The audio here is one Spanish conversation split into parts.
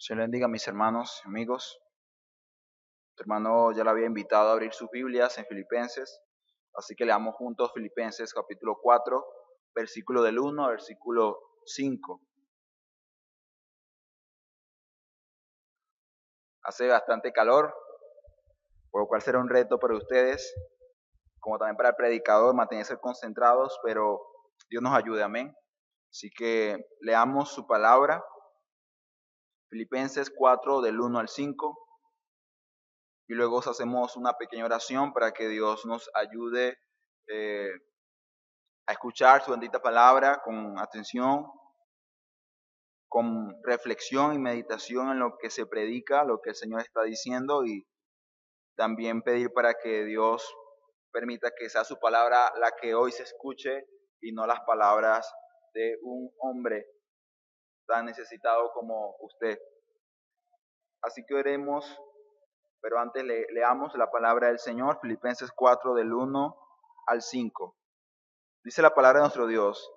Se le bendiga a mis hermanos, amigos. Tu hermano ya lo había invitado a abrir sus Biblias en Filipenses, así que leamos juntos Filipenses capítulo 4, versículo del 1 al versículo 5. Hace bastante calor, por lo cual será un reto para ustedes, como también para el predicador, mantenerse concentrados, pero Dios nos ayude, amén. Así que leamos su palabra, Filipenses 4 del 1 al 5. Y luego hacemos una pequeña oración para que Dios nos ayude eh, a escuchar su bendita palabra con atención, con reflexión y meditación en lo que se predica, lo que el Señor está diciendo, y también pedir para que Dios permita que sea su palabra la que hoy se escuche y no las palabras de un hombre tan necesitado como usted. Así que oremos, pero antes leamos la palabra del Señor, Filipenses 4 del 1 al 5. Dice la palabra de nuestro Dios: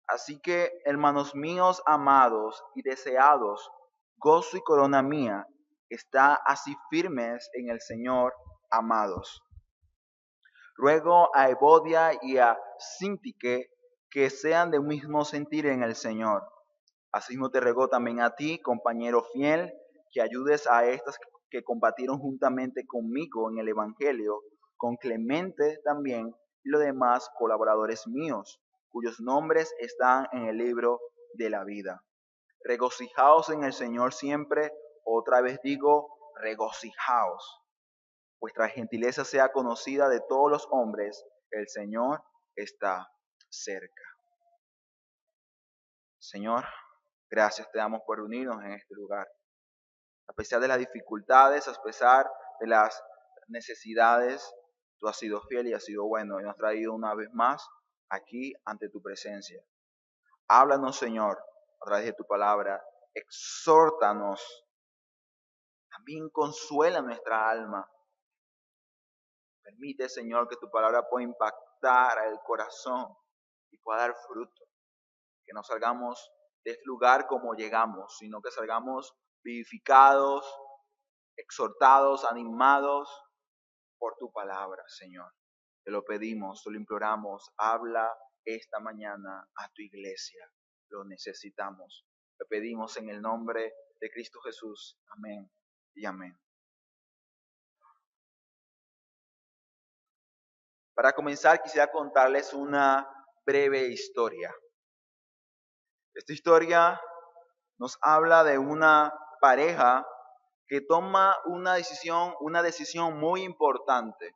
así que, hermanos míos amados y deseados, gozo y corona mía, está así firmes en el Señor, amados. Ruego a Evodia y a Sintique que sean de un mismo sentir en el Señor. Asimismo te ruego también a ti, compañero fiel, que ayudes a estas que combatieron juntamente conmigo en el Evangelio, con Clemente también y los demás colaboradores míos, cuyos nombres están en el libro de la vida. Regocijaos en el Señor siempre, otra vez digo, regocijaos. Vuestra gentileza sea conocida de todos los hombres, el Señor está cerca. Señor, gracias te damos por unirnos en este lugar. A pesar de las dificultades, a pesar de las necesidades, tú has sido fiel y has sido bueno y nos has traído una vez más aquí ante tu presencia. Háblanos, Señor, a través de tu palabra. Exhórtanos. También consuela nuestra alma. Permite, Señor, que tu palabra pueda impactar el corazón y pueda dar fruto. Que no salgamos de este lugar como llegamos, sino que salgamos vivificados, exhortados, animados por tu palabra, Señor. Te lo pedimos, te lo imploramos. Habla esta mañana a tu iglesia. Lo necesitamos. Te pedimos en el nombre de Cristo Jesús. Amén y amén. Para comenzar, quisiera contarles una breve historia. Esta historia nos habla de una pareja que toma una decisión muy importante.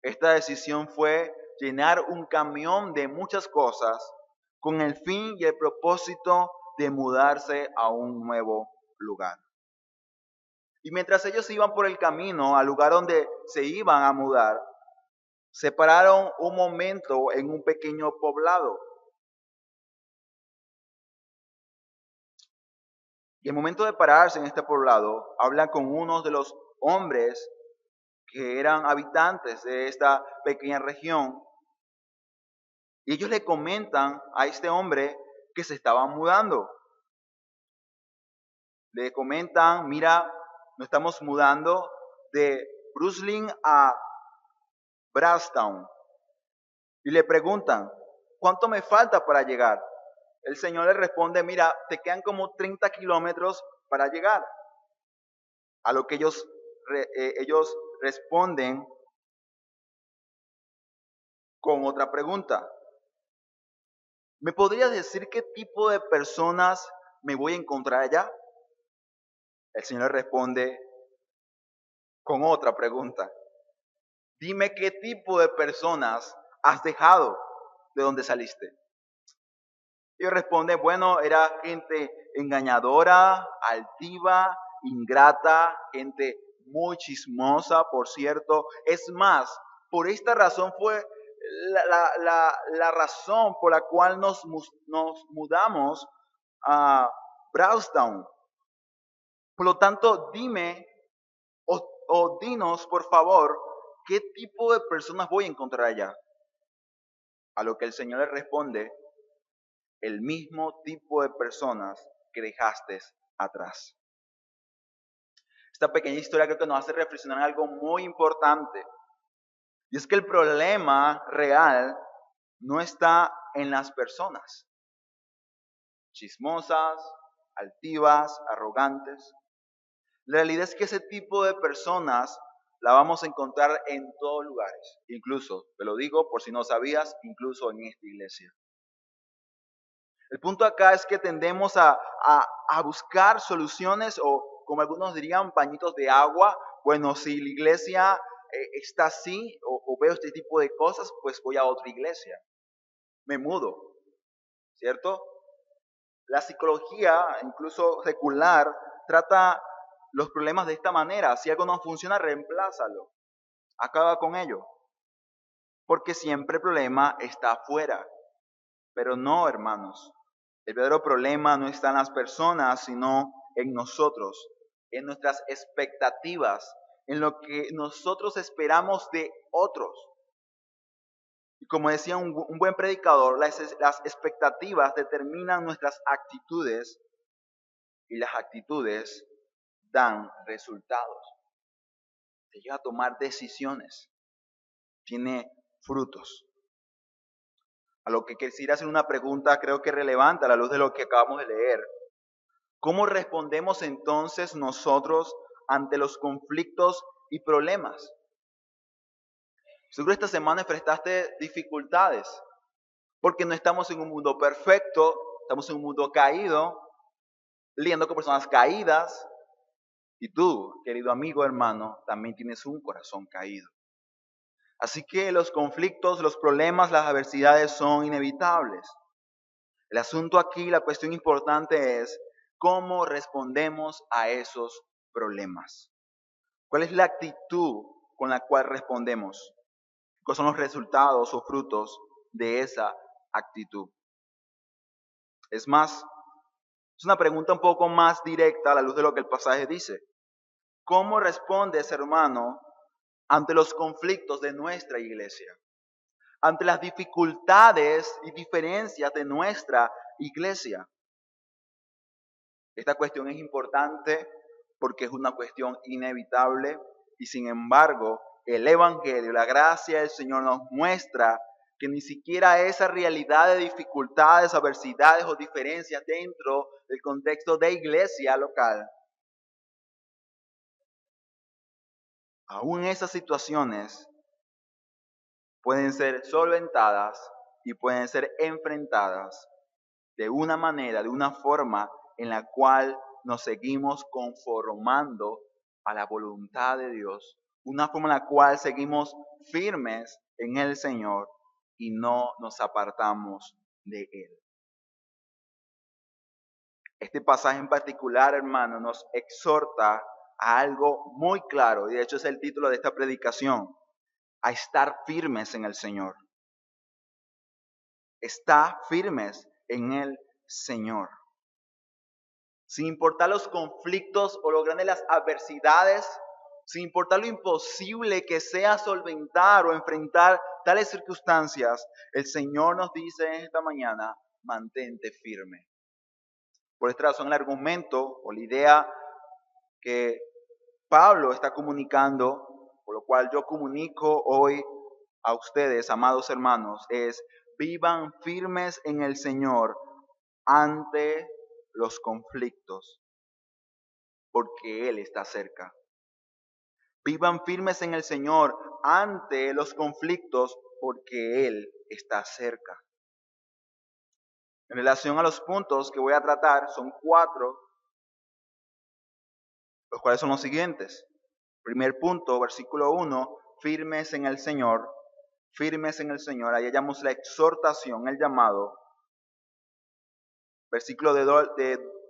Esta decisión fue llenar un camión de muchas cosas con el fin y el propósito de mudarse a un nuevo lugar. Y mientras ellos iban por el camino al lugar donde se iban a mudar, se pararon un momento en un pequeño poblado. Y el momento de pararse en este poblado, hablan con uno de los hombres que eran habitantes de esta pequeña región. Y ellos le comentan a este hombre que se estaban mudando. Le comentan, mira, nos estamos mudando de Bruceland a Brasstown. Y le preguntan, ¿cuánto me falta para llegar? El Señor le responde, mira, te quedan como 30 kilómetros para llegar. A lo que ellos responden con otra pregunta. ¿Me podrías decir qué tipo de personas me voy a encontrar allá? El Señor le responde con otra pregunta. Dime qué tipo de personas has dejado de donde saliste. Y responde, bueno, era gente engañadora, altiva, ingrata, gente muy chismosa, por cierto. Es más, por esta razón fue la razón por la cual nos mudamos a Browstown. Por lo tanto, dime o dinos, por favor, qué tipo de personas voy a encontrar allá. A lo que el Señor le responde, el mismo tipo de personas que dejaste atrás. Esta pequeña historia creo que nos hace reflexionar en algo muy importante. Y es que el problema real no está en las personas chismosas, altivas, arrogantes. La realidad es que ese tipo de personas la vamos a encontrar en todos lugares. Incluso, te lo digo por si no sabías, incluso en esta iglesia. El punto acá es que tendemos a buscar soluciones o, como algunos dirían, pañitos de agua. Bueno, si la iglesia está así o veo este tipo de cosas, pues voy a otra iglesia. Me mudo, ¿cierto? La psicología, incluso secular, trata los problemas de esta manera. Si algo no funciona, reemplázalo. Acaba con ello. Porque siempre el problema está afuera. Pero no, hermanos. El verdadero problema no está en las personas, sino en nosotros, en nuestras expectativas, en lo que nosotros esperamos de otros. Y como decía un buen predicador, las expectativas determinan nuestras actitudes y las actitudes dan resultados. Te lleva a tomar decisiones, tiene frutos. A lo que quisiera hacer una pregunta, creo que relevante a la luz de lo que acabamos de leer. ¿Cómo respondemos entonces nosotros ante los conflictos y problemas? Seguro esta semana enfrentaste dificultades, porque no estamos en un mundo perfecto, estamos en un mundo caído, lidiando con personas caídas, y tú, querido amigo, hermano, también tienes un corazón caído. Así que los conflictos, los problemas, las adversidades son inevitables. El asunto aquí, la cuestión importante es cómo respondemos a esos problemas. ¿Cuál es la actitud con la cual respondemos? ¿Cuáles son los resultados o frutos de esa actitud? Es más, es una pregunta un poco más directa a la luz de lo que el pasaje dice. ¿Cómo respondes, hermano, ante los conflictos de nuestra iglesia? Ante las dificultades y diferencias de nuestra iglesia. Esta cuestión es importante porque es una cuestión inevitable y sin embargo el Evangelio, la gracia del Señor nos muestra que ni siquiera esa realidad de dificultades, adversidades o diferencias dentro del contexto de iglesia local, aún esas situaciones pueden ser solventadas y pueden ser enfrentadas de una manera, de una forma en la cual nos seguimos conformando a la voluntad de Dios, una forma en la cual seguimos firmes en el Señor y no nos apartamos de Él. Este pasaje en particular, hermano, nos exhorta a algo muy claro, y de hecho es el título de esta predicación, a estar firmes en el Señor. Está firmes en el Señor. Sin importar los conflictos o lo grandes las adversidades, sin importar lo imposible que sea solventar o enfrentar tales circunstancias, el Señor nos dice esta mañana, mantente firme. Por esta razón el argumento o la idea que Pablo está comunicando, por lo cual yo comunico hoy a ustedes, amados hermanos, es vivan firmes en el Señor ante los conflictos, porque Él está cerca. Vivan firmes en el Señor ante los conflictos, porque Él está cerca. En relación a los puntos que voy a tratar, son 4, los cuales son los siguientes. Primer punto, versículo 1, firmes en el Señor, firmes en el Señor. Ahí hallamos la exhortación, el llamado. Versículo de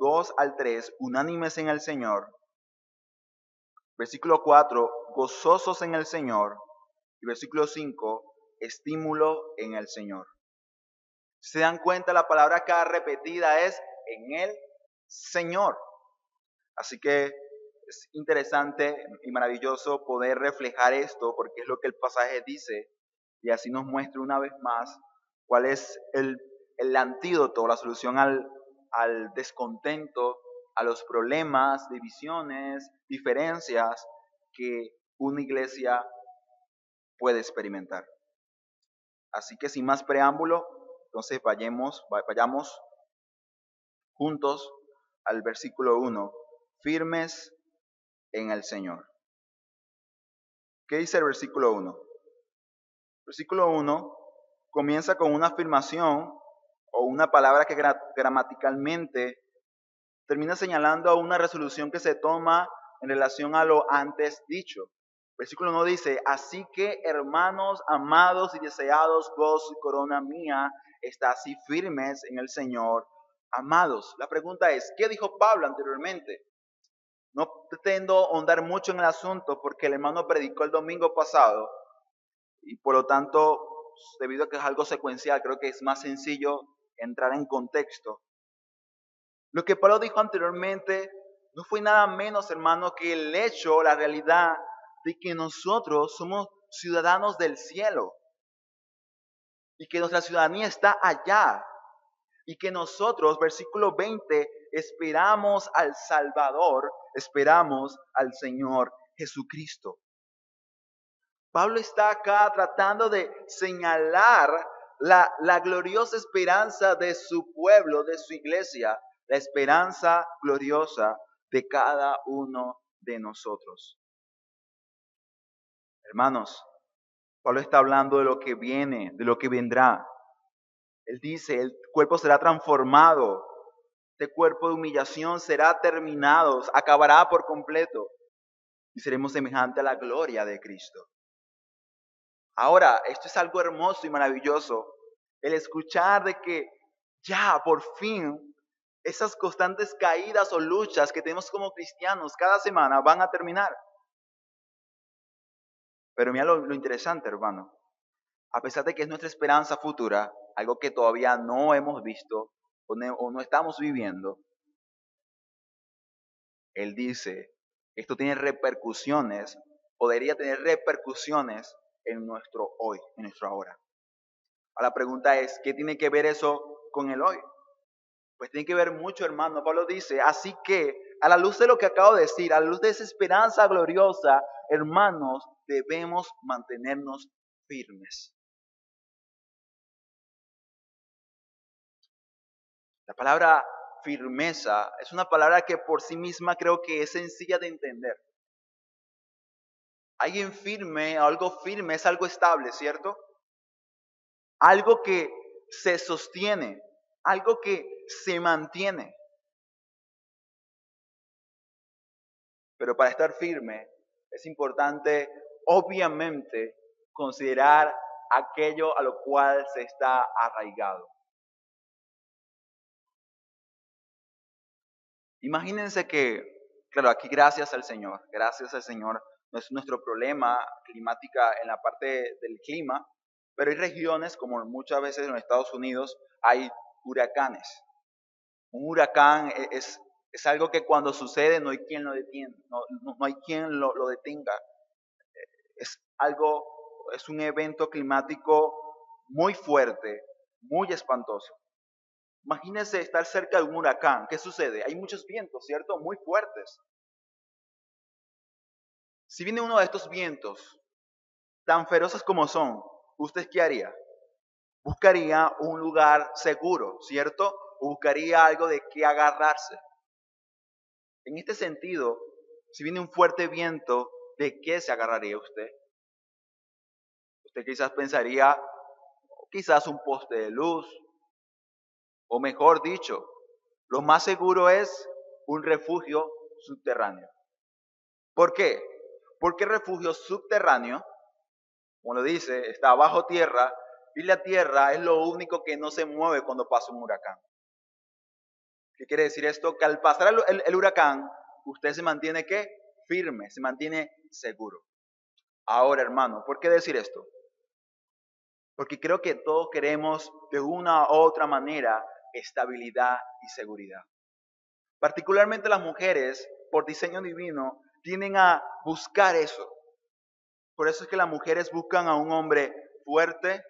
2 al 3, unánimes en el Señor. Versículo 4, gozosos en el Señor. Y versículo 5, estímulo en el Señor. Si se dan cuenta, la palabra acá repetida es en el Señor. Así que es interesante y maravilloso poder reflejar esto porque es lo que el pasaje dice y así nos muestra una vez más cuál es el antídoto, la solución al descontento, a los problemas, divisiones, diferencias que una iglesia puede experimentar. Así que sin más preámbulo, entonces vayamos juntos al versículo 1, firmes en el Señor. ¿Qué dice el versículo 1? El versículo 1 comienza con una afirmación o una palabra que gramaticalmente termina señalando a una resolución que se toma en relación a lo antes dicho. Versículo 1 dice, así que hermanos amados y deseados, gozo y corona mía, está así firmes en el Señor, amados. La pregunta es, ¿qué dijo Pablo anteriormente? No pretendo ahondar mucho en el asunto porque el hermano predicó el domingo pasado y por lo tanto, debido a que es algo secuencial, creo que es más sencillo entrar en contexto. Lo que Pablo dijo anteriormente no fue nada menos, hermano, que el hecho, la realidad de que nosotros somos ciudadanos del cielo y que nuestra ciudadanía está allá y que nosotros, versículo 20, esperamos al Salvador, esperamos al Señor Jesucristo. Pablo está acá tratando de señalar la gloriosa esperanza de su pueblo, de su iglesia, la esperanza gloriosa de cada uno de nosotros. Hermanos, Pablo está hablando de lo que viene, de lo que vendrá. Él dice, el cuerpo será transformado, este cuerpo de humillación será terminado, acabará por completo y seremos semejantes a la gloria de Cristo. Ahora, esto es algo hermoso y maravilloso, el escuchar de que ya por fin esas constantes caídas o luchas que tenemos como cristianos cada semana van a terminar. Pero mira lo interesante, hermano. A pesar de que es nuestra esperanza futura, algo que todavía no hemos visto o no estamos viviendo, él dice, esto tiene repercusiones, podría tener repercusiones en nuestro hoy, en nuestro ahora. La pregunta es, ¿qué tiene que ver eso con el hoy? Pues tiene que ver mucho, hermano. Pablo dice, así que a la luz de lo que acabo de decir, a la luz de esa esperanza gloriosa, hermanos, debemos mantenernos firmes. La palabra firmeza es una palabra que por sí misma creo que es sencilla de entender. Alguien firme, algo firme es algo estable, ¿cierto? Algo que se sostiene, algo que se mantiene. Pero para estar firme es importante, obviamente, considerar aquello a lo cual se está arraigado. Imagínense que, claro, aquí gracias al Señor, no es nuestro problema climática en la parte del clima, pero hay regiones, como muchas veces en los Estados Unidos, hay huracanes. Un huracán es algo que cuando sucede no hay quien lo detiene, no hay quien lo detenga. Es un evento climático muy fuerte, muy espantoso. Imagínense estar cerca de un huracán. ¿Qué sucede? Hay muchos vientos, ¿cierto? Muy fuertes. Si viene uno de estos vientos, tan feroces como son, ¿usted qué haría? Buscaría un lugar seguro, ¿cierto? Buscaría algo de qué agarrarse. En este sentido, si viene un fuerte viento, ¿de qué se agarraría usted? Usted quizás pensaría, quizás un poste de luz, o mejor dicho, lo más seguro es un refugio subterráneo. ¿Por qué? Porque el refugio subterráneo, como lo dice, está bajo tierra y la tierra es lo único que no se mueve cuando pasa un huracán. ¿Qué quiere decir esto? Que al pasar el huracán, usted se mantiene ¿qué? Firme, se mantiene seguro. Ahora, hermano, ¿por qué decir esto? Porque creo que todos queremos de una u otra manera estabilidad y seguridad. Particularmente las mujeres, por diseño divino, tienden a buscar eso. Por eso es que las mujeres buscan a un hombre fuerte,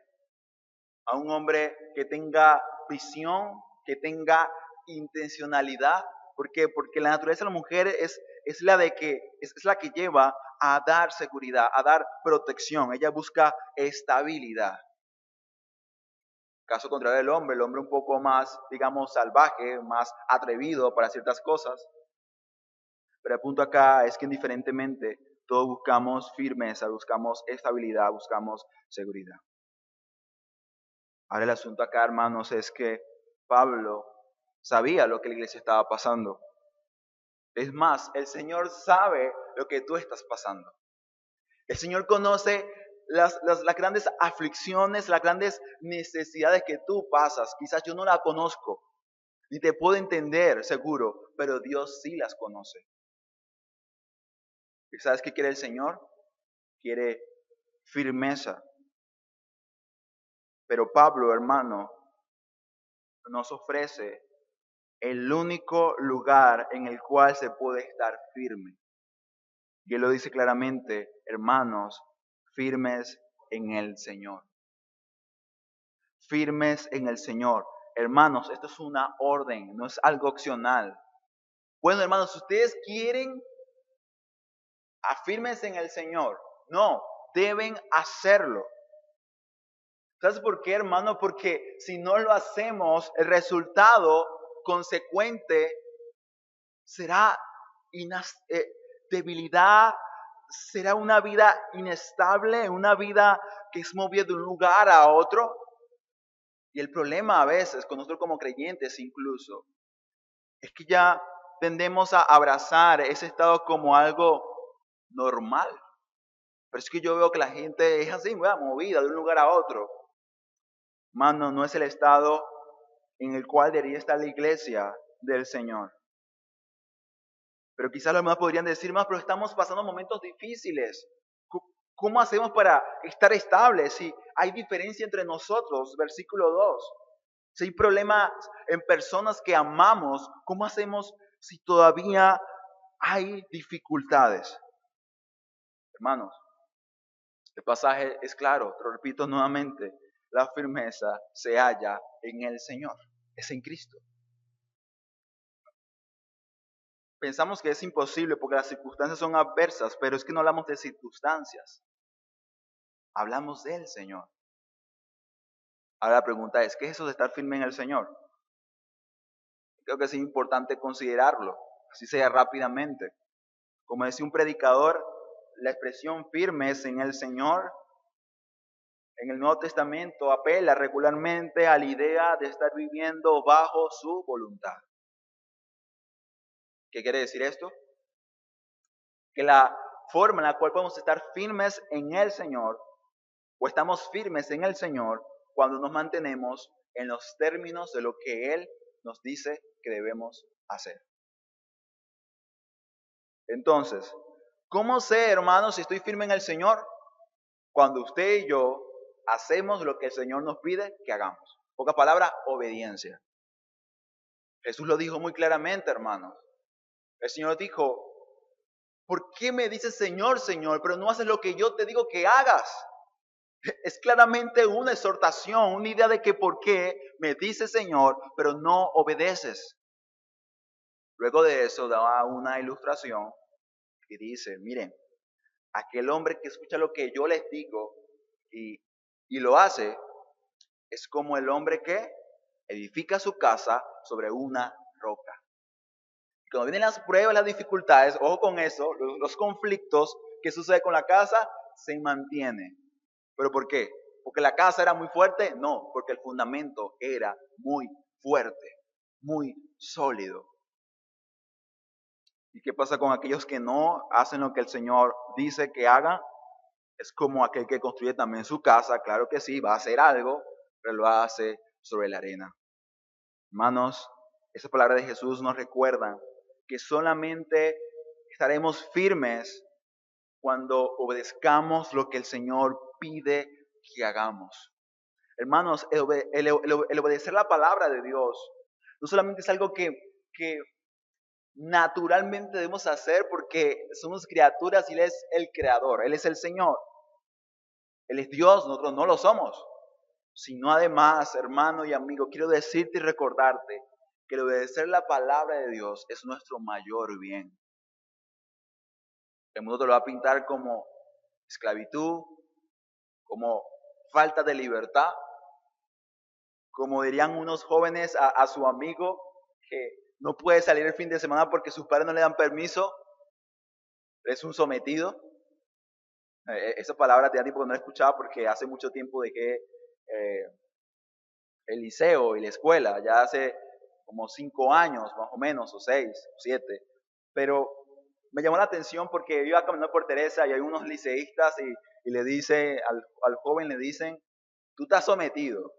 a un hombre que tenga visión, que tenga intencionalidad, ¿Por qué? Porque la naturaleza de la mujer es la de que es la que lleva a dar seguridad, a dar protección. Ella busca estabilidad. Caso contrario del hombre, el hombre un poco más, digamos, salvaje, más atrevido para ciertas cosas. Pero el punto acá es que indiferentemente todos buscamos firmeza, buscamos estabilidad, buscamos seguridad. Ahora el asunto acá, hermanos, es que Pablo sabía lo que la iglesia estaba pasando. Es más, el Señor sabe lo que tú estás pasando. El Señor conoce las grandes aflicciones, las grandes necesidades que tú pasas. Quizás yo no la conozco, ni te puedo entender, seguro, pero Dios sí las conoce. ¿Y sabes qué quiere el Señor? Quiere firmeza. Pero Pablo, hermano, nos ofrece el único lugar en el cual se puede estar firme. Y él lo dice claramente, hermanos, firmes en el Señor. Firmes en el Señor. Hermanos, esto es una orden, no es algo opcional. Bueno, hermanos, si ustedes quieren, afírmense en el Señor. No, deben hacerlo. ¿Sabes por qué, hermano? Porque si no lo hacemos, el resultado consecuente será debilidad, será una vida inestable, una vida que es movida de un lugar a otro. Y el problema a veces, con nosotros como creyentes incluso, es que ya tendemos a abrazar ese estado como algo normal. Pero es que yo veo que la gente es así, movida de un lugar a otro. Mano, no es el estado en el cual debería estar la iglesia del Señor. Pero quizás los demás podrían decir más, pero estamos pasando momentos difíciles. ¿Cómo hacemos para estar estables? Si hay diferencia entre nosotros, versículo 2. Si hay problemas en personas que amamos, ¿cómo hacemos si todavía hay dificultades? Hermanos, el pasaje es claro, te lo repito nuevamente, la firmeza se halla en el Señor, es en Cristo. Pensamos que es imposible porque las circunstancias son adversas, pero es que no hablamos de circunstancias, hablamos del Señor. Ahora la pregunta es, ¿qué es eso de estar firme en el Señor? Creo que es importante considerarlo, así sea rápidamente. Como decía un predicador, la expresión firmes en el Señor en el Nuevo Testamento apela regularmente a la idea de estar viviendo bajo su voluntad. ¿Qué quiere decir esto? Que la forma en la cual podemos estar firmes en el Señor, o estamos firmes en el Señor, cuando nos mantenemos en los términos de lo que Él nos dice que debemos hacer. Entonces, ¿cómo sé, hermanos, si estoy firme en el Señor? Cuando usted y yo hacemos lo que el Señor nos pide que hagamos. Poca palabra, obediencia. Jesús lo dijo muy claramente, hermanos. El Señor dijo, ¿por qué me dices Señor, Señor, pero no haces lo que yo te digo que hagas? Es claramente una exhortación, una idea de que por qué me dices Señor, pero no obedeces. Luego de eso da una ilustración y dice, miren, aquel hombre que escucha lo que yo les digo y lo hace, es como el hombre que edifica su casa sobre una roca. Y cuando vienen las pruebas, las dificultades, ojo con eso, los conflictos que suceden con la casa, se mantiene. ¿Pero por qué? ¿Porque la casa era muy fuerte? No, porque el fundamento era muy fuerte, muy sólido. ¿Y qué pasa con aquellos que no hacen lo que el Señor dice que hagan? Es como aquel que construye también su casa, claro que sí, va a hacer algo, pero lo hace sobre la arena. Hermanos, esa palabra de Jesús nos recuerda que solamente estaremos firmes cuando obedezcamos lo que el Señor pide que hagamos. Hermanos, el obedecer la palabra de Dios no solamente es algo que naturalmente debemos hacer porque somos criaturas y Él es el creador, Él es el Señor. Él es Dios, nosotros no lo somos. Sino además, hermano y amigo, quiero decirte y recordarte que el obedecer la palabra de Dios es nuestro mayor bien. El mundo te lo va a pintar como esclavitud, como falta de libertad, como dirían unos jóvenes a su amigo que no puede salir el fin de semana porque sus padres no le dan permiso, es un sometido. Esa palabra tenía tiempo que no la escuchaba porque hace mucho tiempo dejé el liceo y la escuela, ya hace como 5 años más o menos, o 6, o 7, pero me llamó la atención porque iba caminando por Teresa y hay unos liceístas y le dice, al joven le dicen, tú estás sometido.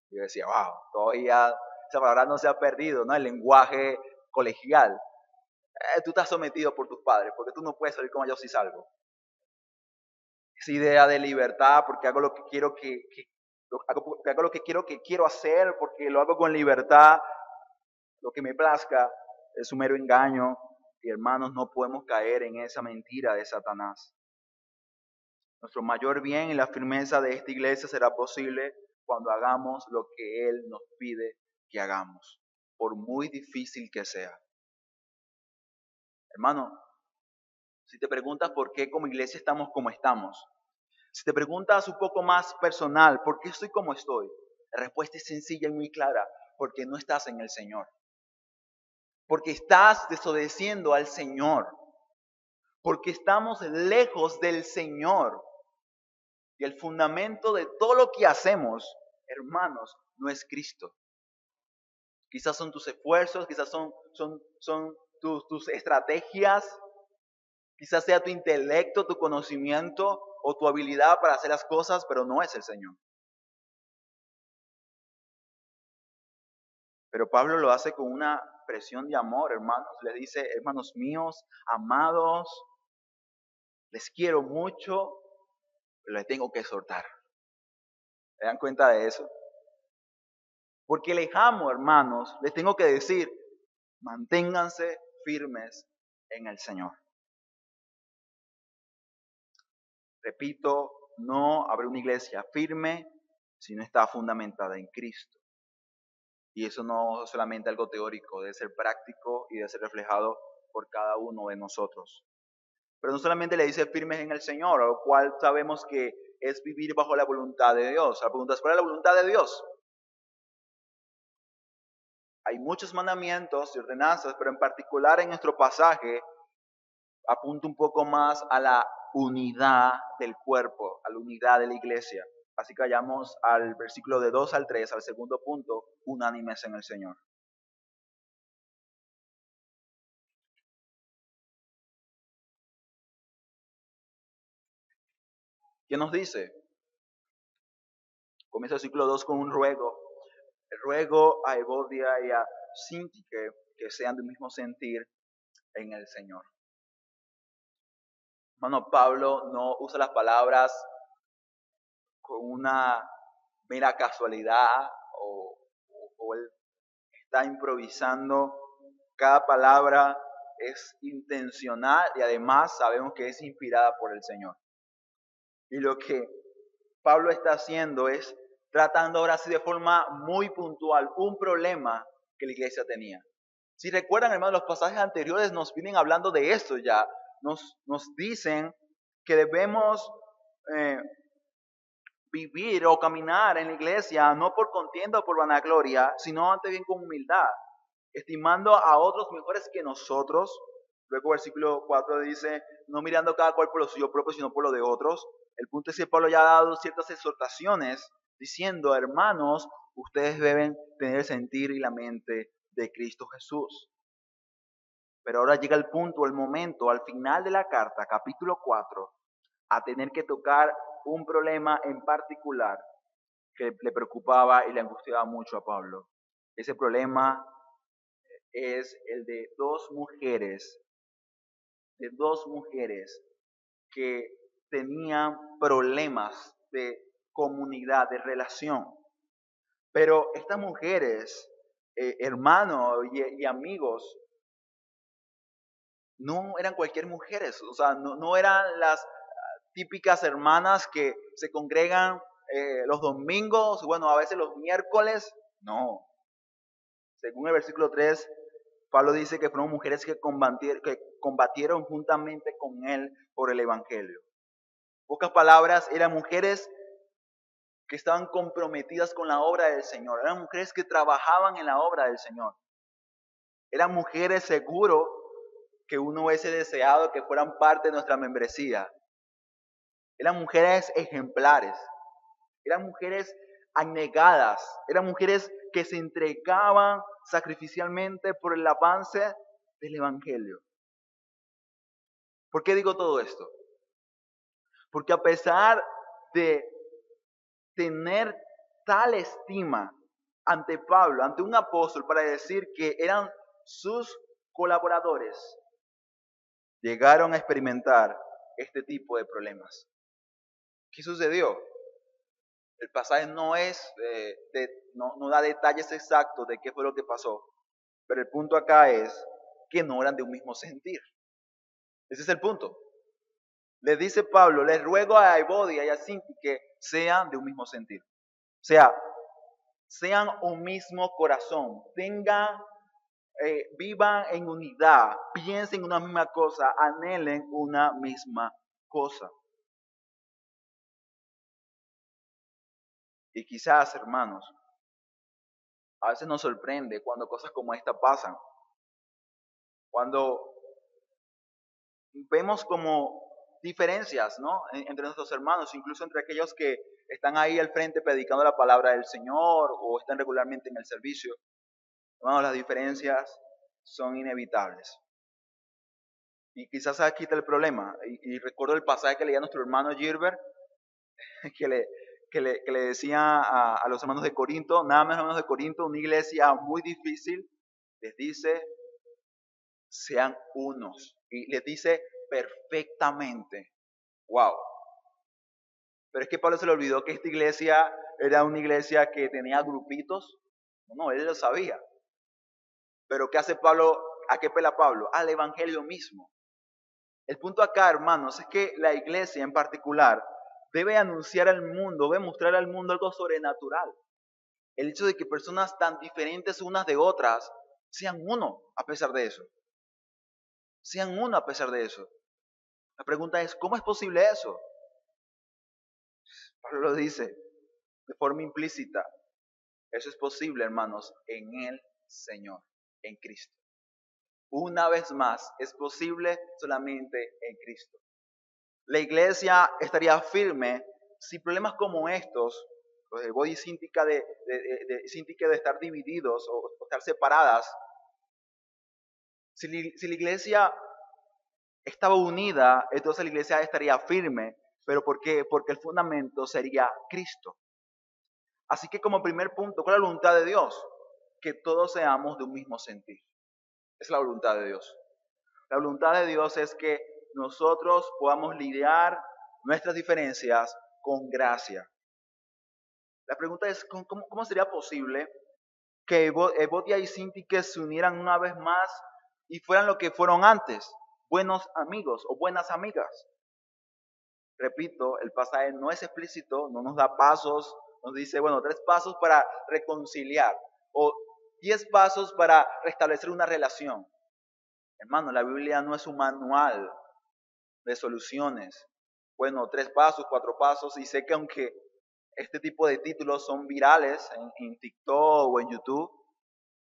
Y yo decía, wow, todavía esa palabra no se ha perdido, ¿no? El lenguaje colegial. Tú estás sometido por tus padres, porque tú no puedes salir como yo si salgo. Esa idea de libertad, porque hago lo que quiero hago lo que quiero hacer, porque lo hago con libertad, lo que me plazca, es un mero engaño. Y hermanos, no podemos caer en esa mentira de Satanás. Nuestro mayor bien y la firmeza de esta iglesia será posible cuando hagamos lo que Él nos pide que hagamos, por muy difícil que sea. Hermano, si te preguntas por qué como iglesia estamos como estamos, si te preguntas un poco más personal, ¿por qué estoy como estoy? La respuesta es sencilla y muy clara, porque no estás en el Señor. Porque estás desobedeciendo al Señor. Porque estamos lejos del Señor. Y el fundamento de todo lo que hacemos, hermanos, no es Cristo. Quizás son tus esfuerzos, quizás son tus estrategias, quizás sea tu intelecto, tu conocimiento o tu habilidad para hacer las cosas, pero no es el Señor. Pero Pablo lo hace con una presión de amor, hermanos. Les dice, hermanos míos, amados, les quiero mucho, pero les tengo que exhortar. ¿Se dan cuenta de eso? Porque les amo, hermanos, les tengo que decir, manténganse firmes en el Señor. Repito, no habrá una iglesia firme si no está fundamentada en Cristo. Y eso no es solamente algo teórico, debe ser práctico y debe ser reflejado por cada uno de nosotros. Pero no solamente le dice firmes en el Señor, a lo cual sabemos que es vivir bajo la voluntad de Dios. La pregunta es, ¿cuál es la voluntad de Dios? Hay muchos mandamientos y ordenanzas, pero en particular en nuestro pasaje apunta un poco más a la unidad del cuerpo, a la unidad de la iglesia. Así que vayamos al versículo de 2 al 3, al segundo punto, unánimes en el Señor. ¿Qué nos dice? Comienza el versículo 2 con un ruego. El ruego a Evodia y a Sintique que sean del mismo sentir en el Señor. Hermano, Pablo no usa las palabras con una mera casualidad o él está improvisando. Cada palabra es intencional y además sabemos que es inspirada por el Señor. Y lo que Pablo está haciendo es tratando ahora sí de forma muy puntual un problema que la iglesia tenía. Si recuerdan, hermanos, los pasajes anteriores nos vienen hablando de esto ya. Nos dicen que debemos vivir o caminar en la iglesia no por contienda o por vanagloria, sino antes bien con humildad, estimando a otros mejores que nosotros. Luego versículo 4 dice, no mirando cada cual por lo suyo propio, sino por lo de otros. El punto es que Pablo ya ha dado ciertas exhortaciones diciendo, hermanos, ustedes deben tener el sentir y la mente de Cristo Jesús. Pero ahora llega el punto, el momento, al final de la carta, capítulo 4, a tener que tocar un problema en particular que le preocupaba y le angustiaba mucho a Pablo. Ese problema es el de dos mujeres que tenían problemas de comunidad, de relación. Pero estas mujeres, hermanos y amigos, no eran cualquier mujeres, o sea, no eran las típicas hermanas que se congregan los domingos, bueno, a veces los miércoles, no. Según el versículo 3, Pablo dice que fueron mujeres que combatieron juntamente con él por el evangelio. En pocas palabras, eran mujeres que estaban comprometidas con la obra del Señor. Eran mujeres que trabajaban en la obra del Señor. Eran mujeres seguro que uno hubiese deseado que fueran parte de nuestra membresía. Eran mujeres ejemplares. Eran mujeres anegadas. Eran mujeres que se entregaban sacrificialmente por el avance del Evangelio. ¿Por qué digo todo esto? Porque a pesar de tener tal estima ante Pablo, ante un apóstol, para decir que eran sus colaboradores, llegaron a experimentar este tipo de problemas. ¿Qué sucedió? El pasaje no no da detalles exactos de qué fue lo que pasó, pero el punto acá es que no eran de un mismo sentir. Ese es el punto. Le dice Pablo, les ruego a Evodia y a Sinti que sean de un mismo sentir. O sea, sean un mismo corazón, vivan en unidad, piensen una misma cosa, anhelen una misma cosa. Y quizás, hermanos, a veces nos sorprende cuando cosas como esta pasan. Cuando vemos como diferencias, ¿no? Entre nuestros hermanos, incluso entre aquellos que están ahí al frente predicando la palabra del Señor o están regularmente en el servicio. Hermanos, las diferencias son inevitables. Y quizás aquí está el problema. Y recuerdo el pasaje que leía nuestro hermano Gilbert, que le decía a los hermanos de Corinto, nada más hermanos de Corinto, una iglesia muy difícil, les dice, sean unos. Y les dice perfectamente. Wow. Pero es que Pablo se le olvidó que esta iglesia era una iglesia que tenía grupitos. No, él lo sabía. Pero ¿qué hace Pablo? ¿A qué pela Pablo? Al evangelio mismo. El punto acá, hermanos, es que la iglesia en particular debe anunciar al mundo, debe mostrar al mundo algo sobrenatural. El hecho de que personas tan diferentes unas de otras sean uno a pesar de eso. Sean uno a pesar de eso. La pregunta es, ¿cómo es posible eso? Pablo lo dice de forma implícita. Eso es posible, hermanos, en el Señor, en Cristo. Una vez más, es posible solamente en Cristo. La iglesia estaría firme si problemas como estos, de body síntica de estar divididos o estar separadas, si la iglesia estaba unida, entonces la iglesia estaría firme. ¿Pero por qué? Porque el fundamento sería Cristo. Así que como primer punto, ¿cuál es la voluntad de Dios? Que todos seamos de un mismo sentir. Es la voluntad de Dios. La voluntad de Dios es que nosotros podamos lidiar nuestras diferencias con gracia. La pregunta es, ¿cómo sería posible que Evodia y Sintique se unieran una vez más y fueran lo que fueron antes? Buenos amigos o buenas amigas. Repito, el pasaje no es explícito, no nos da pasos, nos dice, 3 pasos para reconciliar o 10 pasos para restablecer una relación. Hermano, la Biblia no es un manual de soluciones. 3 pasos, 4 pasos, y sé que aunque este tipo de títulos son virales en TikTok o en YouTube,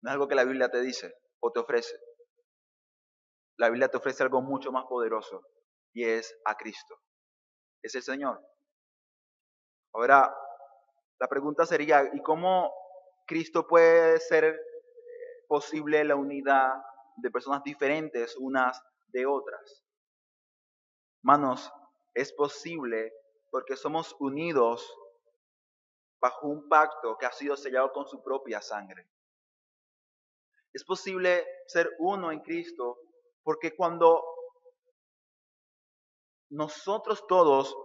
no es algo que la Biblia te dice o te ofrece. La Biblia te ofrece algo mucho más poderoso y es a Cristo. Es el Señor. Ahora, la pregunta sería, ¿y cómo Cristo puede ser posible la unidad de personas diferentes unas de otras? Hermanos, es posible porque somos unidos bajo un pacto que ha sido sellado con su propia sangre. Es posible ser uno en Cristo porque cuando nosotros todos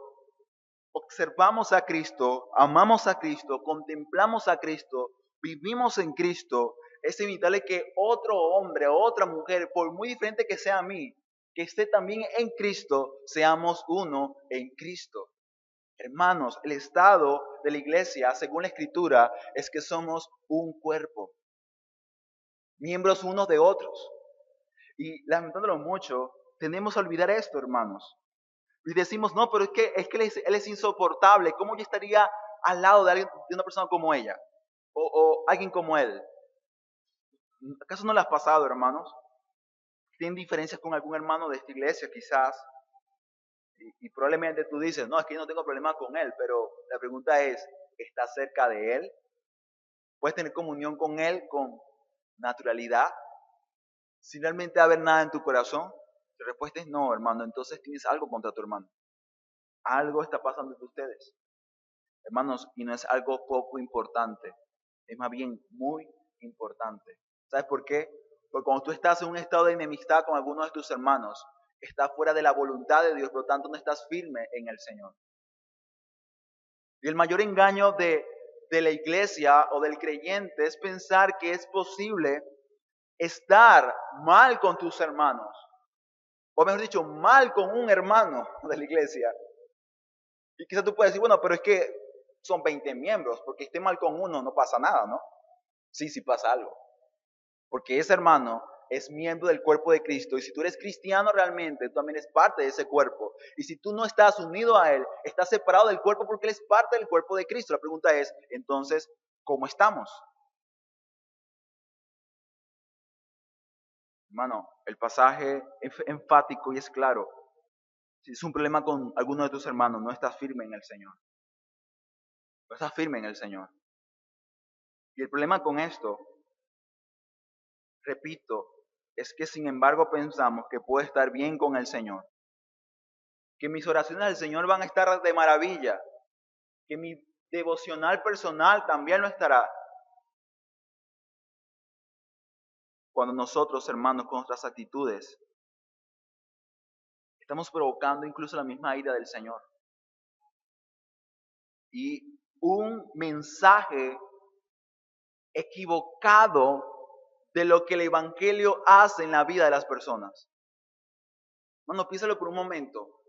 observamos a Cristo, amamos a Cristo, contemplamos a Cristo, vivimos en Cristo, es inevitable que otro hombre o otra mujer, por muy diferente que sea a mí, que esté también en Cristo, seamos uno en Cristo. Hermanos, el estado de la iglesia, según la Escritura, es que somos un cuerpo. miembros unos de otros. Y lamentándolo mucho, tenemos a olvidar esto, hermanos. Y decimos, no, pero es que él es insoportable. ¿Cómo yo estaría al lado de alguien, de una persona como ella? O alguien como él. ¿Acaso no le has pasado, hermanos? ¿Tienen diferencias con algún hermano de esta iglesia, quizás? Y probablemente tú dices, no, es que yo no tengo problema con él, pero la pregunta es, ¿estás cerca de él? ¿Puedes tener comunión con él con naturalidad? ¿Sin realmente haber nada en tu corazón? La respuesta es no, hermano. Entonces tienes algo contra tu hermano. Algo está pasando entre ustedes. Hermanos, y no es algo poco importante. Es más bien muy importante. ¿Sabes por qué? Porque cuando tú estás en un estado de enemistad con alguno de tus hermanos, estás fuera de la voluntad de Dios, por lo tanto no estás firme en el Señor. Y el mayor engaño de la iglesia o del creyente es pensar que es posible estar mal con tus hermanos, o mejor dicho, mal con un hermano de la iglesia. Y quizás tú puedes decir, bueno, pero es que son 20 miembros, porque esté mal con uno no pasa nada, ¿no? Sí, sí pasa algo. Porque ese hermano es miembro del cuerpo de Cristo. Y si tú eres cristiano realmente, tú también eres parte de ese cuerpo. Y si tú no estás unido a Él, estás separado del cuerpo porque Él es parte del cuerpo de Cristo. La pregunta es, entonces, ¿cómo estamos? Hermano, el pasaje es enfático y es claro. Si es un problema con alguno de tus hermanos, no estás firme en el Señor. No estás firme en el Señor. Y el problema con esto, repito, es que sin embargo pensamos que puedo estar bien con el Señor. Que mis oraciones al Señor van a estar de maravilla. Que mi devocional personal también lo estará. Cuando nosotros, hermanos, con nuestras actitudes, estamos provocando incluso la misma ira del Señor. Y un mensaje equivocado de lo que el Evangelio hace en la vida de las personas. Bueno, piénsalo por un momento.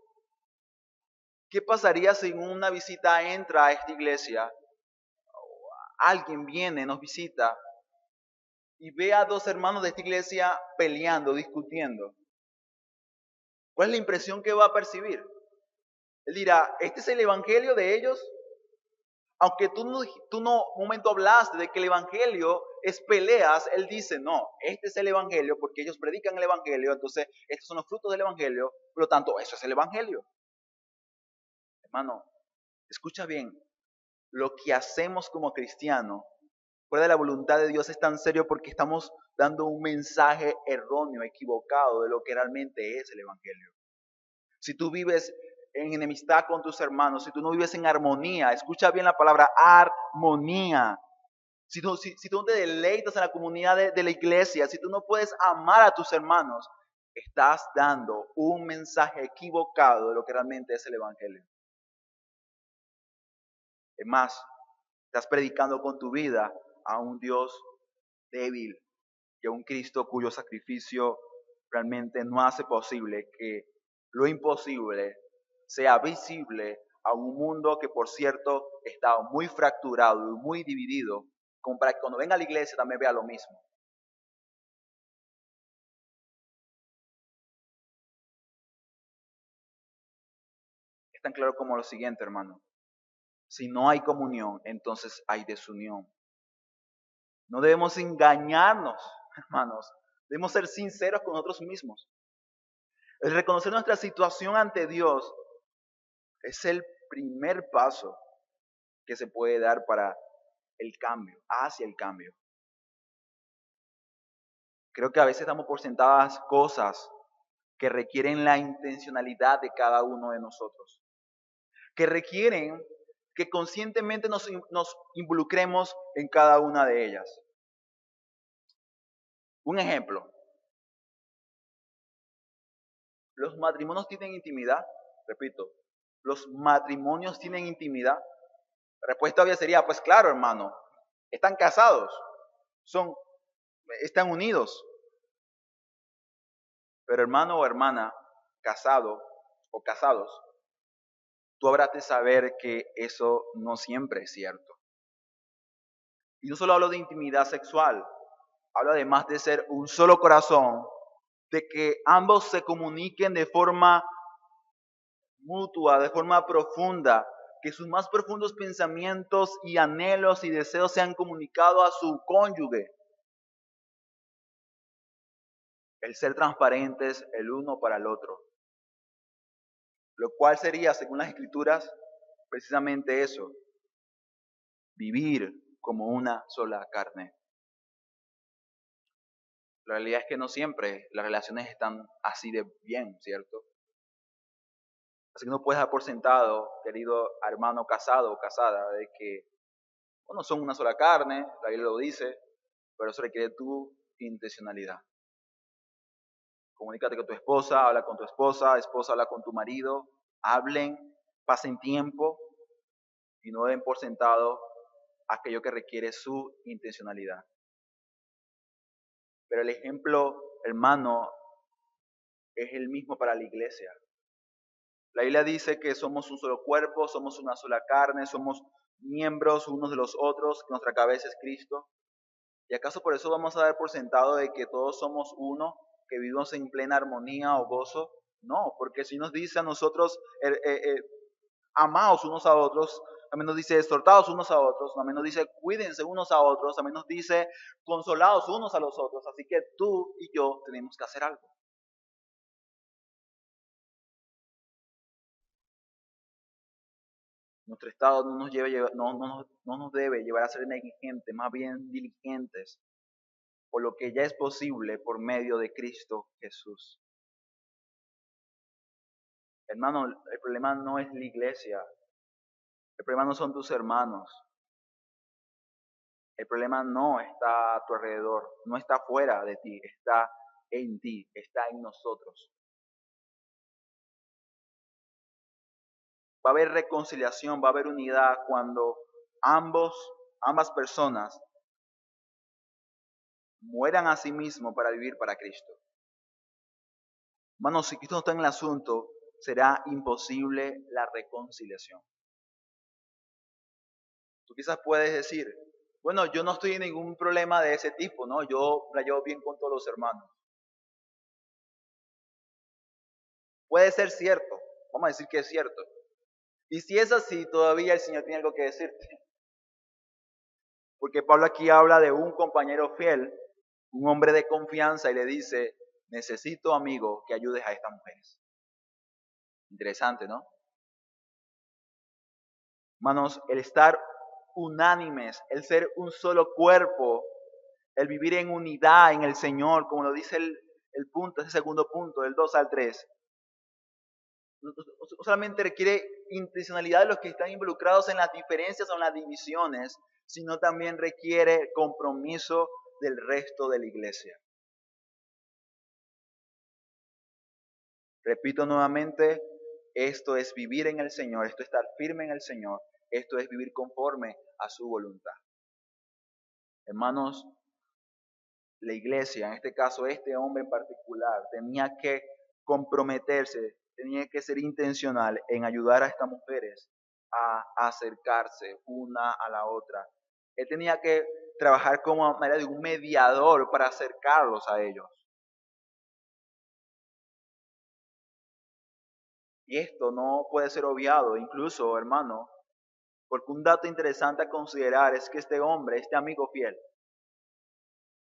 ¿Qué pasaría si en una visita entra a esta iglesia, alguien viene, nos visita y ve a dos hermanos de esta iglesia peleando, discutiendo? ¿Cuál es la impresión que va a percibir? Él dirá, ¿este es el evangelio de ellos? Aunque tú no un momento hablaste de que el evangelio es peleas, él dice, no, este es el evangelio porque ellos predican el evangelio, entonces estos son los frutos del evangelio, por lo tanto, eso es el evangelio. Hermano, escucha bien, lo que hacemos como cristianos fuera de la voluntad de Dios es tan serio porque estamos dando un mensaje erróneo, equivocado de lo que realmente es el evangelio. Si tú vives en enemistad con tus hermanos, si tú no vives en armonía, escucha bien la palabra armonía. Si tú no te deleitas en la comunidad de la iglesia, si tú no puedes amar a tus hermanos, estás dando un mensaje equivocado de lo que realmente es el evangelio. Es más, estás predicando con tu vida a un Dios débil y a un Cristo cuyo sacrificio realmente no hace posible que lo imposible sea visible a un mundo que, por cierto, está muy fracturado y muy dividido, como para que cuando venga a la iglesia también vea lo mismo. Es tan claro como lo siguiente, hermano. Si no hay comunión, entonces hay desunión. No debemos engañarnos, hermanos. Debemos ser sinceros con nosotros mismos. El reconocer nuestra situación ante Dios es el primer paso que se puede dar para el cambio, hacia el cambio. Creo que a veces damos por sentadas cosas que requieren la intencionalidad de cada uno de nosotros, que requieren que conscientemente nos involucremos en cada una de ellas. Un ejemplo, ¿los matrimonios tienen intimidad? Repito, ¿los matrimonios tienen intimidad? La respuesta obvia sería, pues claro, hermano, están casados, están unidos. Pero hermano o hermana, casado o casados, tú habrás de saber que eso no siempre es cierto. Y no solo hablo de intimidad sexual, habla además de ser un solo corazón, de que ambos se comuniquen de forma mutua, de forma profunda, que sus más profundos pensamientos y anhelos y deseos sean comunicados a su cónyuge. El ser transparentes el uno para el otro. Lo cual sería, según las Escrituras, precisamente eso, vivir como una sola carne. La realidad es que no siempre las relaciones están así de bien, ¿cierto? Así que no puedes dar por sentado, querido hermano casado o casada, de que, bueno, son una sola carne, la Biblia lo dice, pero eso requiere tu intencionalidad. Comunícate con tu esposa, habla con tu esposa habla con tu marido, hablen, pasen tiempo y no den por sentado aquello que requiere su intencionalidad. Pero el ejemplo, hermano, es el mismo para la iglesia. La Biblia dice que somos un solo cuerpo, somos una sola carne, somos miembros unos de los otros, que nuestra cabeza es Cristo. ¿Y acaso por eso vamos a dar por sentado de que todos somos uno, que vivimos en plena armonía o gozo? No, porque si nos dice a nosotros, amaos unos a otros, también nos dice exhortados unos a otros, también nos dice cuídense unos a otros, también nos dice consolados unos a los otros. Así que tú y yo tenemos que hacer algo. Nuestro estado no nos debe llevar a ser negligentes, más bien diligentes, por lo que ya es posible por medio de Cristo Jesús. Hermano, el problema no es la iglesia, el problema no son tus hermanos, el problema no está a tu alrededor, no está fuera de ti, está en ti, está en nosotros. Va a haber reconciliación, va a haber unidad cuando ambas personas mueran a sí mismos para vivir para Cristo. Hermanos, si Cristo no está en el asunto, será imposible la reconciliación. Tú quizás puedes decir, bueno, yo no estoy en ningún problema de ese tipo, ¿no? Yo la llevo bien con todos los hermanos. Puede ser cierto, vamos a decir que es cierto. Y si es así, todavía el Señor tiene algo que decirte. Porque Pablo aquí habla de un compañero fiel, un hombre de confianza, y le dice, necesito, amigo, que ayudes a estas mujeres. Interesante, ¿no? Hermanos, el estar unánimes, el ser un solo cuerpo, el vivir en unidad en el Señor, como lo dice el punto, ese segundo punto, del 2 al 3. No solamente requiere intencionalidad de los que están involucrados en las diferencias o en las divisiones, sino también requiere compromiso del resto de la iglesia. Repito nuevamente, esto es vivir en el Señor, esto es estar firme en el Señor, esto es vivir conforme a su voluntad. Hermanos, la iglesia, en este caso este hombre en particular, tenía que comprometerse, tenía que ser intencional en ayudar a estas mujeres a acercarse una a la otra. Él tenía que trabajar como manera de un mediador para acercarlos a ellos. Y esto no puede ser obviado, incluso, hermano, porque un dato interesante a considerar es que este hombre, este amigo fiel,